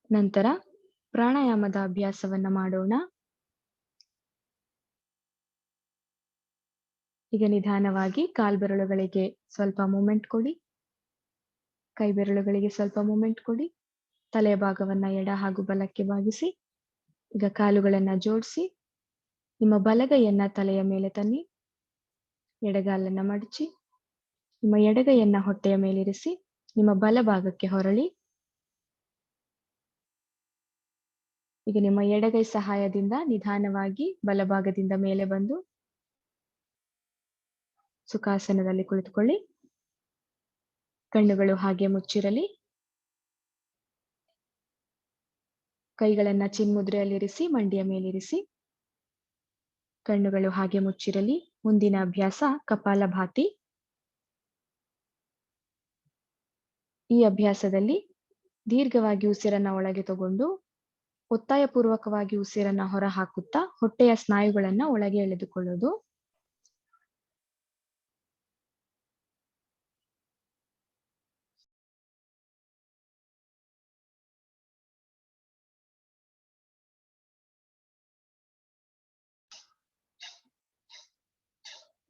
ನಂತರ ಪ್ರಾಣಾಯಾಮದ ಅಭ್ಯಾಸವನ್ನ ಮಾಡೋಣ. ಈಗ ನಿಧಾನವಾಗಿ ಕಾಲ್ಬೆರಳುಗಳಿಗೆ ಸ್ವಲ್ಪ ಮೂಮೆಂಟ್ ಕೊಡಿ. ಕೈ ಬೆರಳುಗಳಿಗೆ ಸ್ವಲ್ಪ ಮೂಮೆಂಟ್ ಕೊಡಿ. ತಲೆಯ ಭಾಗವನ್ನ ಎಡ ಹಾಗೂ ಬಲಕ್ಕೆ ಬಾಗಿಸಿ. ಈಗ ಕಾಲುಗಳನ್ನ ಜೋಡಿಸಿ, ನಿಮ್ಮ ಬಲಗೈಯನ್ನ ತಲೆಯ ಮೇಲೆ ತನ್ನಿ. ಎಡಗಾಲನ್ನ ಮಡಚಿ, ನಿಮ್ಮ ಎಡಗೈಯನ್ನ ಹೊಟ್ಟೆಯ ಮೇಲಿರಿಸಿ, ನಿಮ್ಮ ಬಲಭಾಗಕ್ಕೆ ಹೊರಳಿ. ಈಗ ನಿಮ್ಮ ಎಡಗೈ ಸಹಾಯದಿಂದ ನಿಧಾನವಾಗಿ ಬಲಭಾಗದಿಂದ ಮೇಲೆ ಬಂದು ಸುಖಾಸನದಲ್ಲಿ ಕುಳಿತುಕೊಳ್ಳಿ. ಕಣ್ಣುಗಳು ಹಾಗೆ ಮುಚ್ಚಿರಲಿ. ಕೈಗಳನ್ನ ಚಿನ್ಮುದ್ರೆಯಲ್ಲಿರಿಸಿ, ಮಂಡಿಯ ಮೇಲಿರಿಸಿ. ಕಣ್ಣುಗಳು ಹಾಗೆ ಮುಚ್ಚಿರಲಿ. ಮುಂದಿನ ಅಭ್ಯಾಸ ಕಪಾಲಭಾತಿ. ಈ ಅಭ್ಯಾಸದಲ್ಲಿ ದೀರ್ಘವಾಗಿ ಉಸಿರನ್ನ ಒಳಗೆ ತಗೊಂಡು ಒತ್ತಾಯಪೂರ್ವಕವಾಗಿ ಉಸಿರನ್ನ ಹೊರ ಹಾಕುತ್ತಾ ಹೊಟ್ಟೆಯ ಸ್ನಾಯುಗಳನ್ನ ಒಳಗೆ ಎಳೆದುಕೊಳ್ಳೋದು.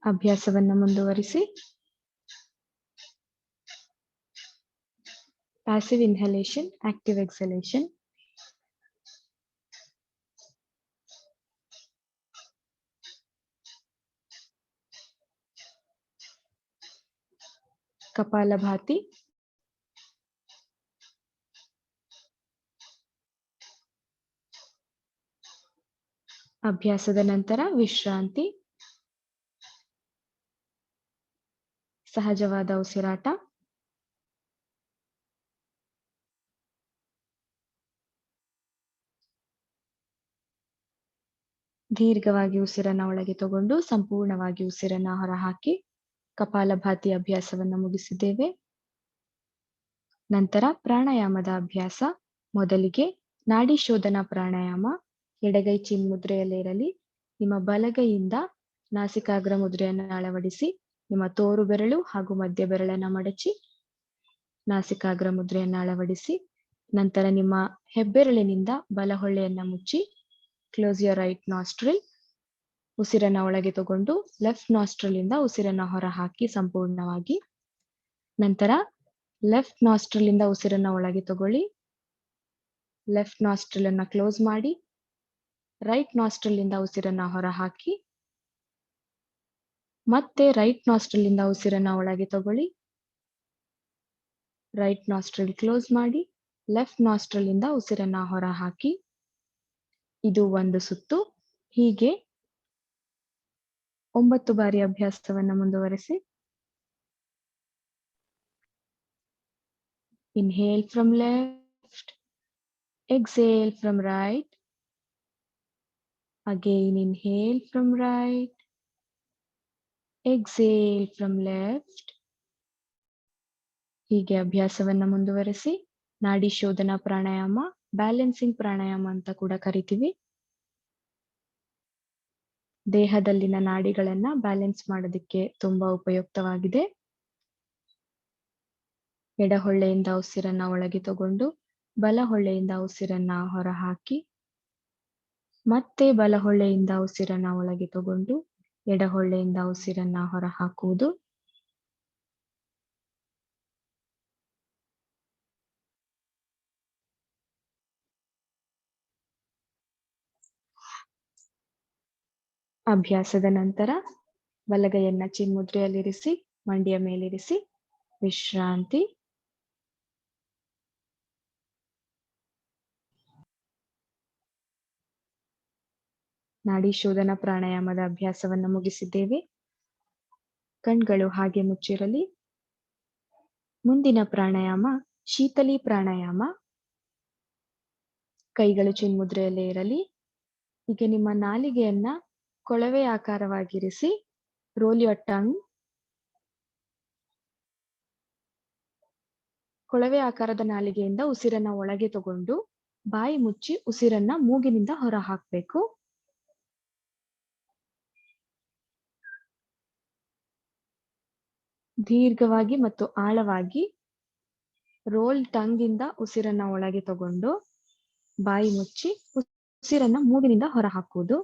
ಅಭ್ಯಾಸವನ್ನ ಮುಂದುವರಿಸಿ. Passive inhalation, active ಎಕ್ಸಲೇಷನ್. ಕಪಾಲಭಾತಿ. ಅಭ್ಯಾಸದ ನಂತರ ವಿಶ್ರಾಂತಿ. ಸಹಜವಾದ ಉಸಿರಾಟ. ದೀರ್ಘವಾಗಿ ಉಸಿರನ್ನ ಒಳಗೆ ತಗೊಂಡು ಸಂಪೂರ್ಣವಾಗಿ ಉಸಿರನ್ನ ಹೊರಹಾಕಿ ಕಪಾಲಭಾತಿ ಅಭ್ಯಾಸವನ್ನ ಮುಗಿಸಿದ್ದೇವೆ. ನಂತರ ಪ್ರಾಣಾಯಾಮದ ಅಭ್ಯಾಸ. ಮೊದಲಿಗೆ ನಾಡಿ ಶೋಧನಾ ಪ್ರಾಣಾಯಾಮ. ಎಡಗೈ ಚಿನ್ಮುದ್ರೆಯಲ್ಲಿರಲಿ. ನಿಮ್ಮ ಬಲಗೈಯಿಂದ ನಾಸಿಕಾಗ್ರ ಮುದ್ರೆಯನ್ನು ಅಳವಡಿಸಿ, ನಿಮ್ಮ ತೋರು ಬೆರಳು ಹಾಗೂ ಮಧ್ಯ ಬೆರಳನ್ನ ಮಡಚಿ ನಾಸಿಕಾಗ್ರ ಮುದ್ರೆಯನ್ನು ಅಳವಡಿಸಿ, ನಂತರ ನಿಮ್ಮ ಹೆಬ್ಬೆರಳಿನಿಂದ ಬಲಹೊಳ್ಳೆಯನ್ನ ಮುಚ್ಚಿ ಕ್ಲೋಸ್ ಯುವರ್ ರೈಟ್ ನಾಸ್ಟ್ರಿಲ್. ಉಸಿರನ್ನ ಒಳಗೆ ತಗೊಂಡು ಲೆಫ್ಟ್ ನಾಸ್ಟ್ರಿಲ್ ಇಂದ ಉಸಿರನ್ನ ಹೊರ ಹಾಕಿ ಸಂಪೂರ್ಣವಾಗಿ. ನಂತರ ಲೆಫ್ಟ್ ನಾಸ್ಟ್ರಿಲ್ ಇಂದ ಉಸಿರನ್ನ ಒಳಗೆ ತಗೊಳ್ಳಿ. ಲೆಫ್ಟ್ ನಾಸ್ಟ್ರಿಲ್ ಅನ್ನ ಕ್ಲೋಸ್ ಮಾಡಿ ರೈಟ್ ನಾಸ್ಟ್ರಿಲ್ ಇಂದ ಉಸಿರನ್ನ ಹೊರ ಹಾಕಿ ಮತ್ತೆ ರೈಟ್ ನಾಸ್ಟ್ರಿಲ್ ಇಂದ ಉಸಿರನ್ನ ಒಳಗೆ ತಗೊಳ್ಳಿ. ರೈಟ್ ನಾಸ್ಟ್ರಿಲ್ ಕ್ಲೋಸ್ ಮಾಡಿ, ಲೆಫ್ಟ್ ನಾಸ್ಟ್ರಿಲ್ ಇಂದ ಉಸಿರನ್ನ ಹೊರ ಹಾಕಿ. ಇದು ಒಂದು ಸುತ್ತು. ಹೀಗೆ 9 ಬಾರಿ ಅಭ್ಯಾಸವನ್ನ ಮುಂದುವರೆಸಿ. Inhale from left, exhale from right. Again inhale from right, exhale from left. ಹೀಗೆ ಅಭ್ಯಾಸವನ್ನ ಮುಂದುವರೆಸಿ. ನಾಡಿ ಶೋಧನಾ ಪ್ರಾಣಾಯಾಮ, ಬ್ಯಾಲೆನ್ಸಿಂಗ್ ಪ್ರಾಣಾಯಾಮ ಅಂತ ಕೂಡ ಕರಿತೀವಿ. ದೇಹದಲ್ಲಿನ ನಾಡಿಗಳನ್ನ ಬ್ಯಾಲೆನ್ಸ್ ಮಾಡೋದಕ್ಕೆ ತುಂಬಾ ಉಪಯುಕ್ತವಾಗಿದೆ. ಎಡ ಹೊಳ್ಳೆಯಿಂದ ಉಸಿರನ್ನ ಒಳಗೆ ತಗೊಂಡು ಬಲ ಹೊಳ್ಳೆಯಿಂದ ಉಸಿರನ್ನ ಹೊರ ಹಾಕಿ. ಮತ್ತೆ ಬಲ ಹೊಳ್ಳೆಯಿಂದ ಉಸಿರನ್ನ ಒಳಗೆ ತಗೊಂಡು ಎಡ ಹೊಳ್ಳೆಯಿಂದ ಉಸಿರನ್ನ ಹೊರ ಹಾಕುವುದು. ಅಭ್ಯಾಸದ ನಂತರ ಬಲಗೈಯನ್ನ ಚಿನ್ಮುದ್ರೆಯಲ್ಲಿರಿಸಿ, ಮಂಡಿಯ ಮೇಲಿರಿಸಿ, ವಿಶ್ರಾಂತಿ. ನಾಡಿ ಶೋಧನಾ ಪ್ರಾಣಾಯಾಮದ ಅಭ್ಯಾಸವನ್ನ ಮುಗಿಸಿದ್ದೇವೆ. ಕಣ್ಗಳು ಹಾಗೆ ಮುಚ್ಚಿರಲಿ. ಮುಂದಿನ ಪ್ರಾಣಾಯಾಮ ಶೀತಲಿ ಪ್ರಾಣಾಯಾಮ. ಕೈಗಳು ಚಿನ್ಮುದ್ರೆಯಲ್ಲೇ ಇರಲಿ. ಈಗ ನಿಮ್ಮ ನಾಲಿಗೆಯನ್ನ ಕೊಳವೆ ಆಕಾರವಾಗಿರಿಸಿ, ರೋಲ್ ಯುವರ್ ಟಂಗ್. ಕೊಳವೆ ಆಕಾರದ ನಾಲಿಗೆಯಿಂದ ಉಸಿರನ್ನ ಒಳಗೆ ತಗೊಂಡು ಬಾಯಿ ಮುಚ್ಚಿ ಉಸಿರನ್ನ ಮೂಗಿನಿಂದ ಹೊರ ಹಾಕಬೇಕು. ದೀರ್ಘವಾಗಿ ಮತ್ತು ಆಳವಾಗಿ ರೋಲ್ ಟಂಗ್ ಇಂದ ಉಸಿರನ್ನ ಒಳಗೆ ತಗೊಂಡು ಬಾಯಿ ಮುಚ್ಚಿ ಉಸಿರನ್ನ ಮೂಗಿನಿಂದ ಹೊರ ಹಾಕುವುದು.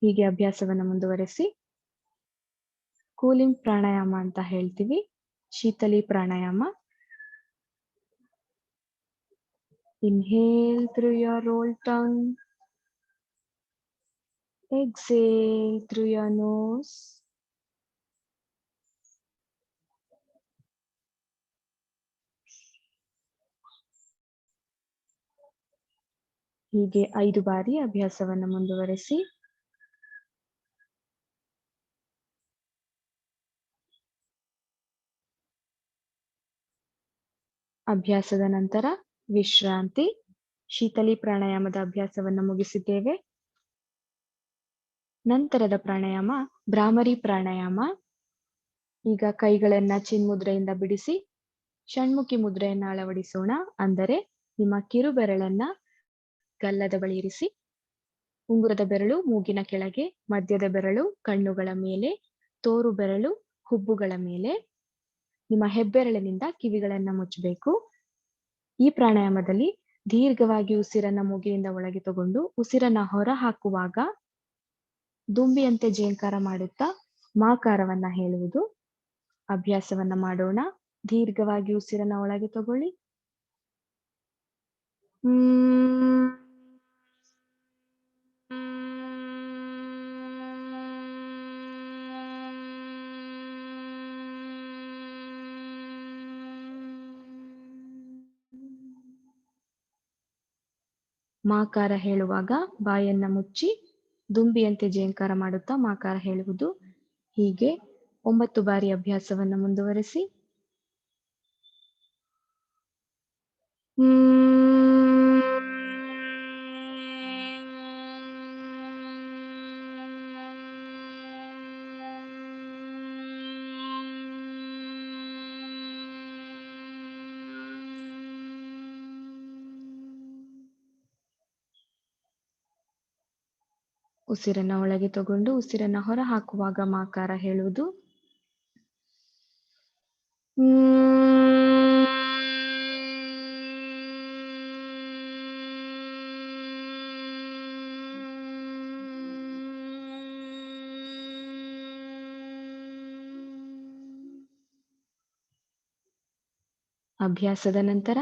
ಹೀಗೆ ಅಭ್ಯಾಸವನ್ನ ಮುಂದುವರೆಸಿ. ಕೂಲಿಂಗ್ ಪ್ರಾಣಾಯಾಮ ಅಂತ ಹೇಳ್ತೀವಿ, ಶೀತಲಿ ಪ್ರಾಣಾಯಾಮ. Inhale through your roll tongue. Exhale through your nose. ಹೀಗೆ 5 ಬಾರಿ ಅಭ್ಯಾಸವನ್ನು ಮುಂದುವರೆಸಿ. ಅಭ್ಯಾಸದ ನಂತರ ವಿಶ್ರಾಂತಿ. ಶೀತಲಿ ಪ್ರಾಣಾಯಾಮದ ಅಭ್ಯಾಸವನ್ನು ಮುಗಿಸಿದ್ದೇವೆ. ನಂತರದ ಪ್ರಾಣಾಯಾಮ ಭ್ರಾಮರಿ ಪ್ರಾಣಾಯಾಮ. ಈಗ ಕೈಗಳನ್ನ ಚಿನ್ಮುದ್ರೆಯಿಂದ ಬಿಡಿಸಿ ಷಣ್ಮುಖಿ ಮುದ್ರೆಯನ್ನ ಅಳವಡಿಸೋಣ. ಅಂದರೆ ನಿಮ್ಮ ಕಿರು ಬೆರಳನ್ನ ಗಲ್ಲದ ಬಳಿ ಇರಿಸಿ, ಉಂಗುರದ ಬೆರಳು ಮೂಗಿನ ಕೆಳಗೆ, ಮಧ್ಯದ ಬೆರಳು ಕಣ್ಣುಗಳ ಮೇಲೆ, ತೋರು ಬೆರಳು ಹುಬ್ಬುಗಳ ಮೇಲೆ, ನಿಮ್ಮ ಹೆಬ್ಬೆರಳಿನಿಂದ ಕಿವಿಗಳನ್ನ ಮುಚ್ಚಬೇಕು. ಈ ಪ್ರಾಣಾಯಾಮದಲ್ಲಿ ದೀರ್ಘವಾಗಿ ಉಸಿರನ್ನ ಮೂಗಿನಿಂದ ಒಳಗೆ ತಗೊಂಡು ಉಸಿರನ್ನ ಹೊರ ಹಾಕುವಾಗ ದುಂಬಿಯಂತೆ ಜೇಂಕಾರ ಮಾಡುತ್ತಾ ಮಾಕಾರವನ್ನ ಹೇಳುವುದು. ಅಭ್ಯಾಸವನ್ನ ಮಾಡೋಣ. ದೀರ್ಘವಾಗಿ ಉಸಿರನ್ನ ಒಳಗೆ ತಗೊಳ್ಳಿ. ಮಾಕಾರ ಹೇಳುವಾಗ ಬಾಯನ್ನ ಮುಚ್ಚಿ ದುಂಬಿಯಂತೆ ಜೇಂಕಾರ ಮಾಡುತ್ತಾ ಮಾಕಾರ ಹೇಳುವುದು. ಹೀಗೆ 9 ಬಾರಿ ಅಭ್ಯಾಸವನ್ನ ಮುಂದುವರೆಸಿ. ಉಸಿರನ್ನ ಒಳಗೆ ತಗೊಂಡು ಉಸಿರನ್ನ ಹೊರ ಹಾಕುವಾಗ ಮಾಕಾರ ಹೇಳುವುದು. ಅಭ್ಯಾಸದ ನಂತರ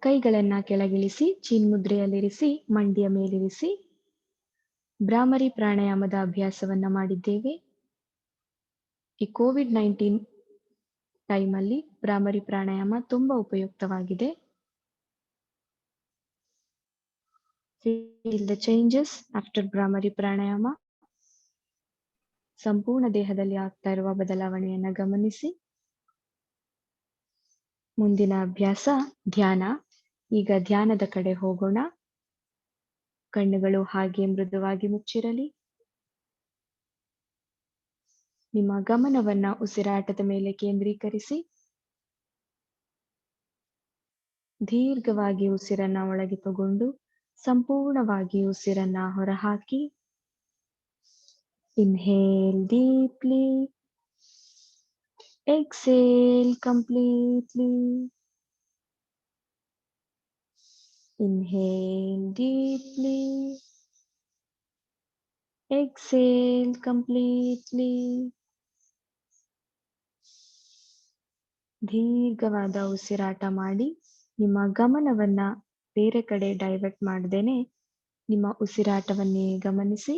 ಕೈಗಳನ್ನ ಕೆಳಗಿಳಿಸಿ ಚಿನ್ಮುದ್ರೆಯಲ್ಲಿರಿಸಿ ಮಂಡಿಯ ಮೇಲಿರಿಸಿ. ಭ್ರಾಮರಿ ಪ್ರಾಣಾಯಾಮದ ಅಭ್ಯಾಸವನ್ನ ಮಾಡಿದ್ದೇವೆ. ಈ COVID-19 ಟೈಮಲ್ಲಿ ಭ್ರಾಮರಿ ಪ್ರಾಣಾಯಾಮ ತುಂಬಾ ಉಪಯುಕ್ತವಾಗಿದೆ. Feel the changes after Bhramari ಪ್ರಾಣಾಯಾಮ. ಸಂಪೂರ್ಣ ದೇಹದಲ್ಲಿ ಆಗ್ತಾ ಇರುವ ಬದಲಾವಣೆಯನ್ನ ಗಮನಿಸಿ. ಮುಂದಿನ ಅಭ್ಯಾಸ ಧ್ಯಾನ. ಈಗ ಧ್ಯಾನದ ಕಡೆ ಹೋಗೋಣ. ಕಣ್ಣುಗಳು ಹಾಗೆ ಮೃದುವಾಗಿ ಮುಚ್ಚಿರಲಿ. ನಿಮ್ಮ ಗಮನವನ್ನ ಉಸಿರಾಟದ ಮೇಲೆ ಕೇಂದ್ರೀಕರಿಸಿ. ದೀರ್ಘವಾಗಿ ಉಸಿರನ್ನ ಒಳಗೆ ತಗೊಂಡು ಸಂಪೂರ್ಣವಾಗಿ ಉಸಿರನ್ನ ಹೊರಹಾಕಿ. Inhale deeply. Exhale completely. Inhale deeply. Exhale completely. ದೀರ್ಘವಾದ ಉಸಿರಾಟ ಮಾಡಿ ನಿಮ್ಮ ಗಮನವನ್ನ ಬೇರೆ ಕಡೆ ಡೈವರ್ಟ್ ಮಾಡದೇನೆ ನಿಮ್ಮ ಉಸಿರಾಟವನ್ನೇ ಗಮನಿಸಿ.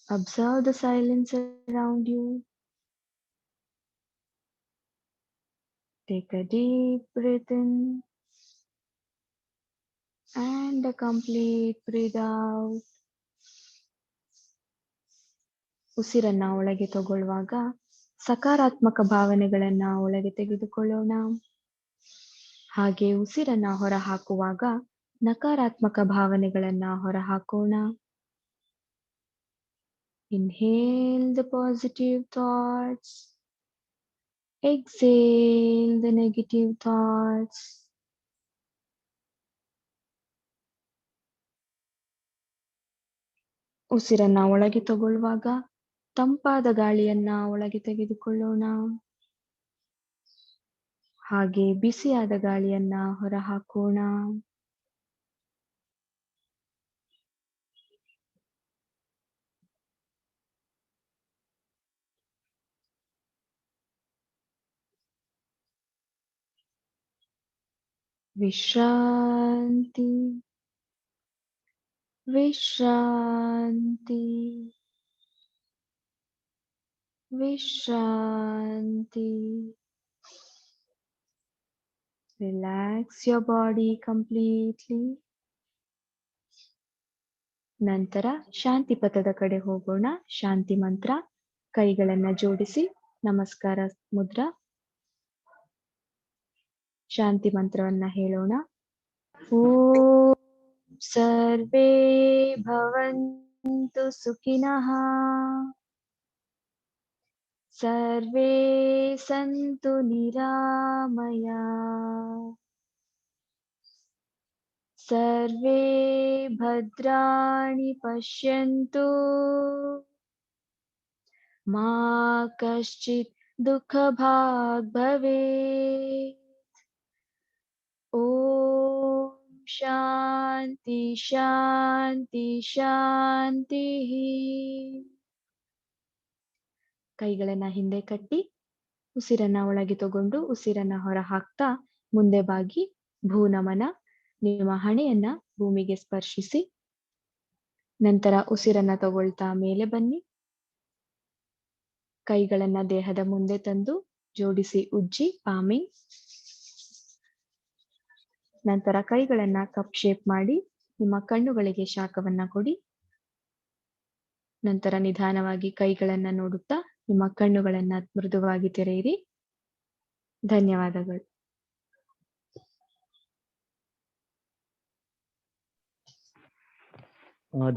Observe the silence around you. Take a deep breath in and a complete breath out. ಉಸಿರನ್ನ ಒಳಗೆ ತಗೊಳ್ಳುವಾಗ ಸಕಾರಾತ್ಮಕ ಭಾವನೆಗಳನ್ನ ಒಳಗೆ ತೆಗೆದುಕೊಳ್ಳೋಣ. ಹಾಗೆ ಉಸಿರನ್ನ ಹೊರ ಹಾಕುವಾಗ ನಕಾರಾತ್ಮಕ ಭಾವನೆಗಳನ್ನ ಹೊರ ಹಾಕೋಣ. Inhale the positive thoughts. Exhale the negative thoughts. ಉಸಿರನ್ನ ಒಳಗೆ ತಗೊಳ್ಳುವಾಗ ತಂಪಾದ ಗಾಳಿಯನ್ನ ಒಳಗೆ ತೆಗೆದುಕೊಳ್ಳೋಣ. ಹಾಗೆ ಬಿಸಿಯಾದ ಗಾಳಿಯನ್ನ ಹೊರ ಹಾಕೋಣ. ವಿಶ್ರಾಂತಿ, ವಿಶ್ರಾಂತಿ, ವಿಶ್ರಾಂತಿ. Relax your body completely. ನಂತರ ಶಾಂತಿ ಪಥದ ಕಡೆ ಹೋಗೋಣ. ಶಾಂತಿ ಮಂತ್ರ. ಕೈಗಳನ್ನ ಜೋಡಿಸಿ ನಮಸ್ಕಾರ ಮುದ್ರಾ. ಶಾಂತಿ ಮಂತ್ರವನ್ನ ಹೇಳೋಣ. ಓಂ ಸರ್ವೇ ಭವಂತು ಸುಖಿನಃ. ಸರ್ವೇ ಸಂತು ನಿರಾಮಯ. ಸರ್ವೇ ಭದ್ರಾಣಿ ಪಶ್ಯಂತು. ಮಾ ಕಶ್ಚಿತ್ ದುಃಖ ಭಾಗ್ ಭವೇತ್. ಓಂ ಶಾಂತಿ ಶಾಂತಿ ಶಾಂತಿ. ಕೈಗಳನ್ನ ಹಿಂದೆ ಕಟ್ಟಿ ಉಸಿರನ್ನ ಒಳಗೆ ತಗೊಂಡು ಉಸಿರನ್ನ ಹೊರ ಹಾಕ್ತಾ ಮುಂದೆ ಬಾಗಿ ಭೂನಮನ. ನಿಮ್ಮ ಹಣೆಯನ್ನ ಭೂಮಿಗೆ ಸ್ಪರ್ಶಿಸಿ. ನಂತರ ಉಸಿರನ್ನ ತಗೊಳ್ತಾ ಮೇಲೆ ಬನ್ನಿ. ಕೈಗಳನ್ನ ದೇಹದ ಮುಂದೆ ತಂದು ಜೋಡಿಸಿ ಉಜ್ಜಿ ಪಾಮಿಂಗ್. ನಂತರ ಕೈಗಳನ್ನ ಕಪ್ ಶೇಪ್ ಮಾಡಿ ನಿಮ್ಮ ಕಣ್ಣುಗಳಿಗೆ ಶಾಖವನ್ನ ಕೊಡಿ. ನಂತರ ನಿಧಾನವಾಗಿ ಕೈಗಳನ್ನ ನೋಡುತ್ತಾ ನಿಮ್ಮ ಕಣ್ಣುಗಳನ್ನ ಮೃದುವಾಗಿ ತೆರೆಯಿರಿ. ಧನ್ಯವಾದಗಳು.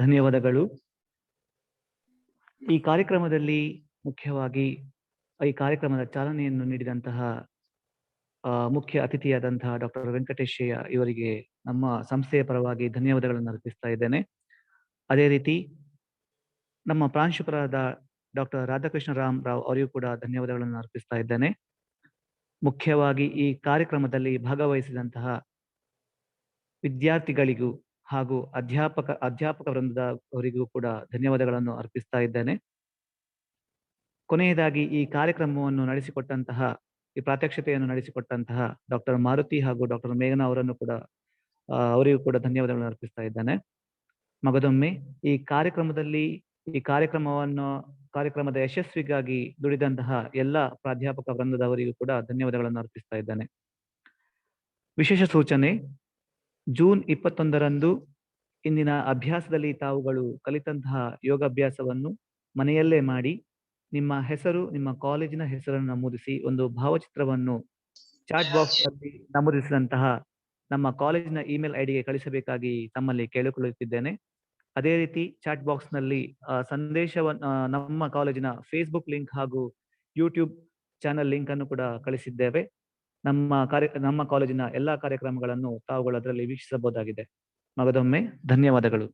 ಧನ್ಯವಾದಗಳು. ಈ ಕಾರ್ಯಕ್ರಮದಲ್ಲಿ ಮುಖ್ಯವಾಗಿ ಈ ಕಾರ್ಯಕ್ರಮದ ಚಾಲನೆಯನ್ನು ನೀಡಿದಂತಹ ಮುಖ್ಯ ಅತಿಥಿಯಾದಂತಹ ಡಾಕ್ಟರ್ ವೆಂಕಟೇಶಯ್ಯ ಇವರಿಗೆ ನಮ್ಮ ಸಂಸ್ಥೆಯ ಪರವಾಗಿ ಧನ್ಯವಾದಗಳನ್ನು ಅರ್ಪಿಸ್ತಾ ಇದ್ದೇನೆ. ಅದೇ ರೀತಿ ನಮ್ಮ ಪ್ರಾಂಶುಪಾಲರಾದ ಡಾಕ್ಟರ್ ರಾಧಾಕೃಷ್ಣ ರಾವ್ ಅವರಿಗೂ ಕೂಡ ಧನ್ಯವಾದಗಳನ್ನು ಅರ್ಪಿಸ್ತಾ ಇದ್ದೇನೆ. ಮುಖ್ಯವಾಗಿ ಈ ಕಾರ್ಯಕ್ರಮದಲ್ಲಿ ಭಾಗವಹಿಸಿದಂತಹ ವಿದ್ಯಾರ್ಥಿಗಳಿಗೂ ಹಾಗೂ ಅಧ್ಯಾಪಕ ವೃಂದದ ಅವರಿಗೂ ಕೂಡ ಧನ್ಯವಾದಗಳನ್ನು ಅರ್ಪಿಸ್ತಾ ಇದ್ದೇನೆ. ಕೊನೆಯದಾಗಿ ಈ ಕಾರ್ಯಕ್ರಮವನ್ನು ನಡೆಸಿಕೊಟ್ಟಂತಹ ಈ ಪ್ರಾತ್ಯಕ್ಷತೆಯನ್ನು ನಡೆಸಿಕೊಟ್ಟಂತಹ ಡಾಕ್ಟರ್ ಮಾರುತಿ ಹಾಗೂ ಡಾಕ್ಟರ್ ಮೇಘನಾ ಅವರನ್ನು ಕೂಡ ಅವರಿಗೂ ಕೂಡ ಧನ್ಯವಾದಗಳನ್ನು ಅರ್ಪಿಸ್ತಾ ಇದ್ದೇನೆ. ಮಗದೊಮ್ಮೆ ಈ ಕಾರ್ಯಕ್ರಮವನ್ನು ಕಾರ್ಯಕ್ರಮದ ಯಶಸ್ವಿಗಾಗಿ ದುಡಿದಂತಹ ಎಲ್ಲ ಪ್ರಾಧ್ಯಾಪಕ ವೃಂದದವರಿಗೂ ಕೂಡ ಧನ್ಯವಾದಗಳನ್ನು ಅರ್ಪಿಸ್ತಾ ಇದ್ದೇನೆ. ವಿಶೇಷ ಸೂಚನೆ: ಜೂನ್ 21ರಂದು ಇಂದಿನ ಅಭ್ಯಾಸದಲ್ಲಿ ತಾವುಗಳು ಕಲಿತಂತಹ ಯೋಗಾಭ್ಯಾಸವನ್ನು ಮನೆಯಲ್ಲೇ ಮಾಡಿ ನಿಮ್ಮ ಹೆಸರು, ನಿಮ್ಮ ಕಾಲೇಜಿನ ಹೆಸರನ್ನು ನಮೂದಿಸಿ ಒಂದು ಭಾವಚಿತ್ರವನ್ನು ಚಾಟ್ ಬಾಕ್ಸ್ ನಲ್ಲಿ ನಮೂದಿಸಿದಂತಹ ನಮ್ಮ ಕಾಲೇಜಿನ ಇಮೇಲ್ ಐಡಿಗೆ ಕಳಿಸಬೇಕಾಗಿ ತಮ್ಮಲ್ಲಿ ಕೇಳಿಕೊಳ್ಳುತ್ತಿದ್ದೇನೆ. ಅದೇ ರೀತಿ ಚಾಟ್ ಬಾಕ್ಸ್ ನಲ್ಲಿ ಸಂದೇಶವನ್ನು ನಮ್ಮ ಕಾಲೇಜಿನ ಫೇಸ್ಬುಕ್ ಲಿಂಕ್ ಹಾಗೂ ಯೂಟ್ಯೂಬ್ ಚಾನೆಲ್ ಲಿಂಕ್ ಅನ್ನು ಕೂಡ ಕಳಿಸಿದ್ದೇವೆ. ನಮ್ಮ ಕಾಲೇಜಿನ ಎಲ್ಲಾ ಕಾರ್ಯಕ್ರಮಗಳನ್ನು ತಾವುಗಳು ಅದರಲ್ಲಿ ವೀಕ್ಷಿಸಬಹುದಾಗಿದೆ. ಮಗದೊಮ್ಮೆ ಧನ್ಯವಾದಗಳು.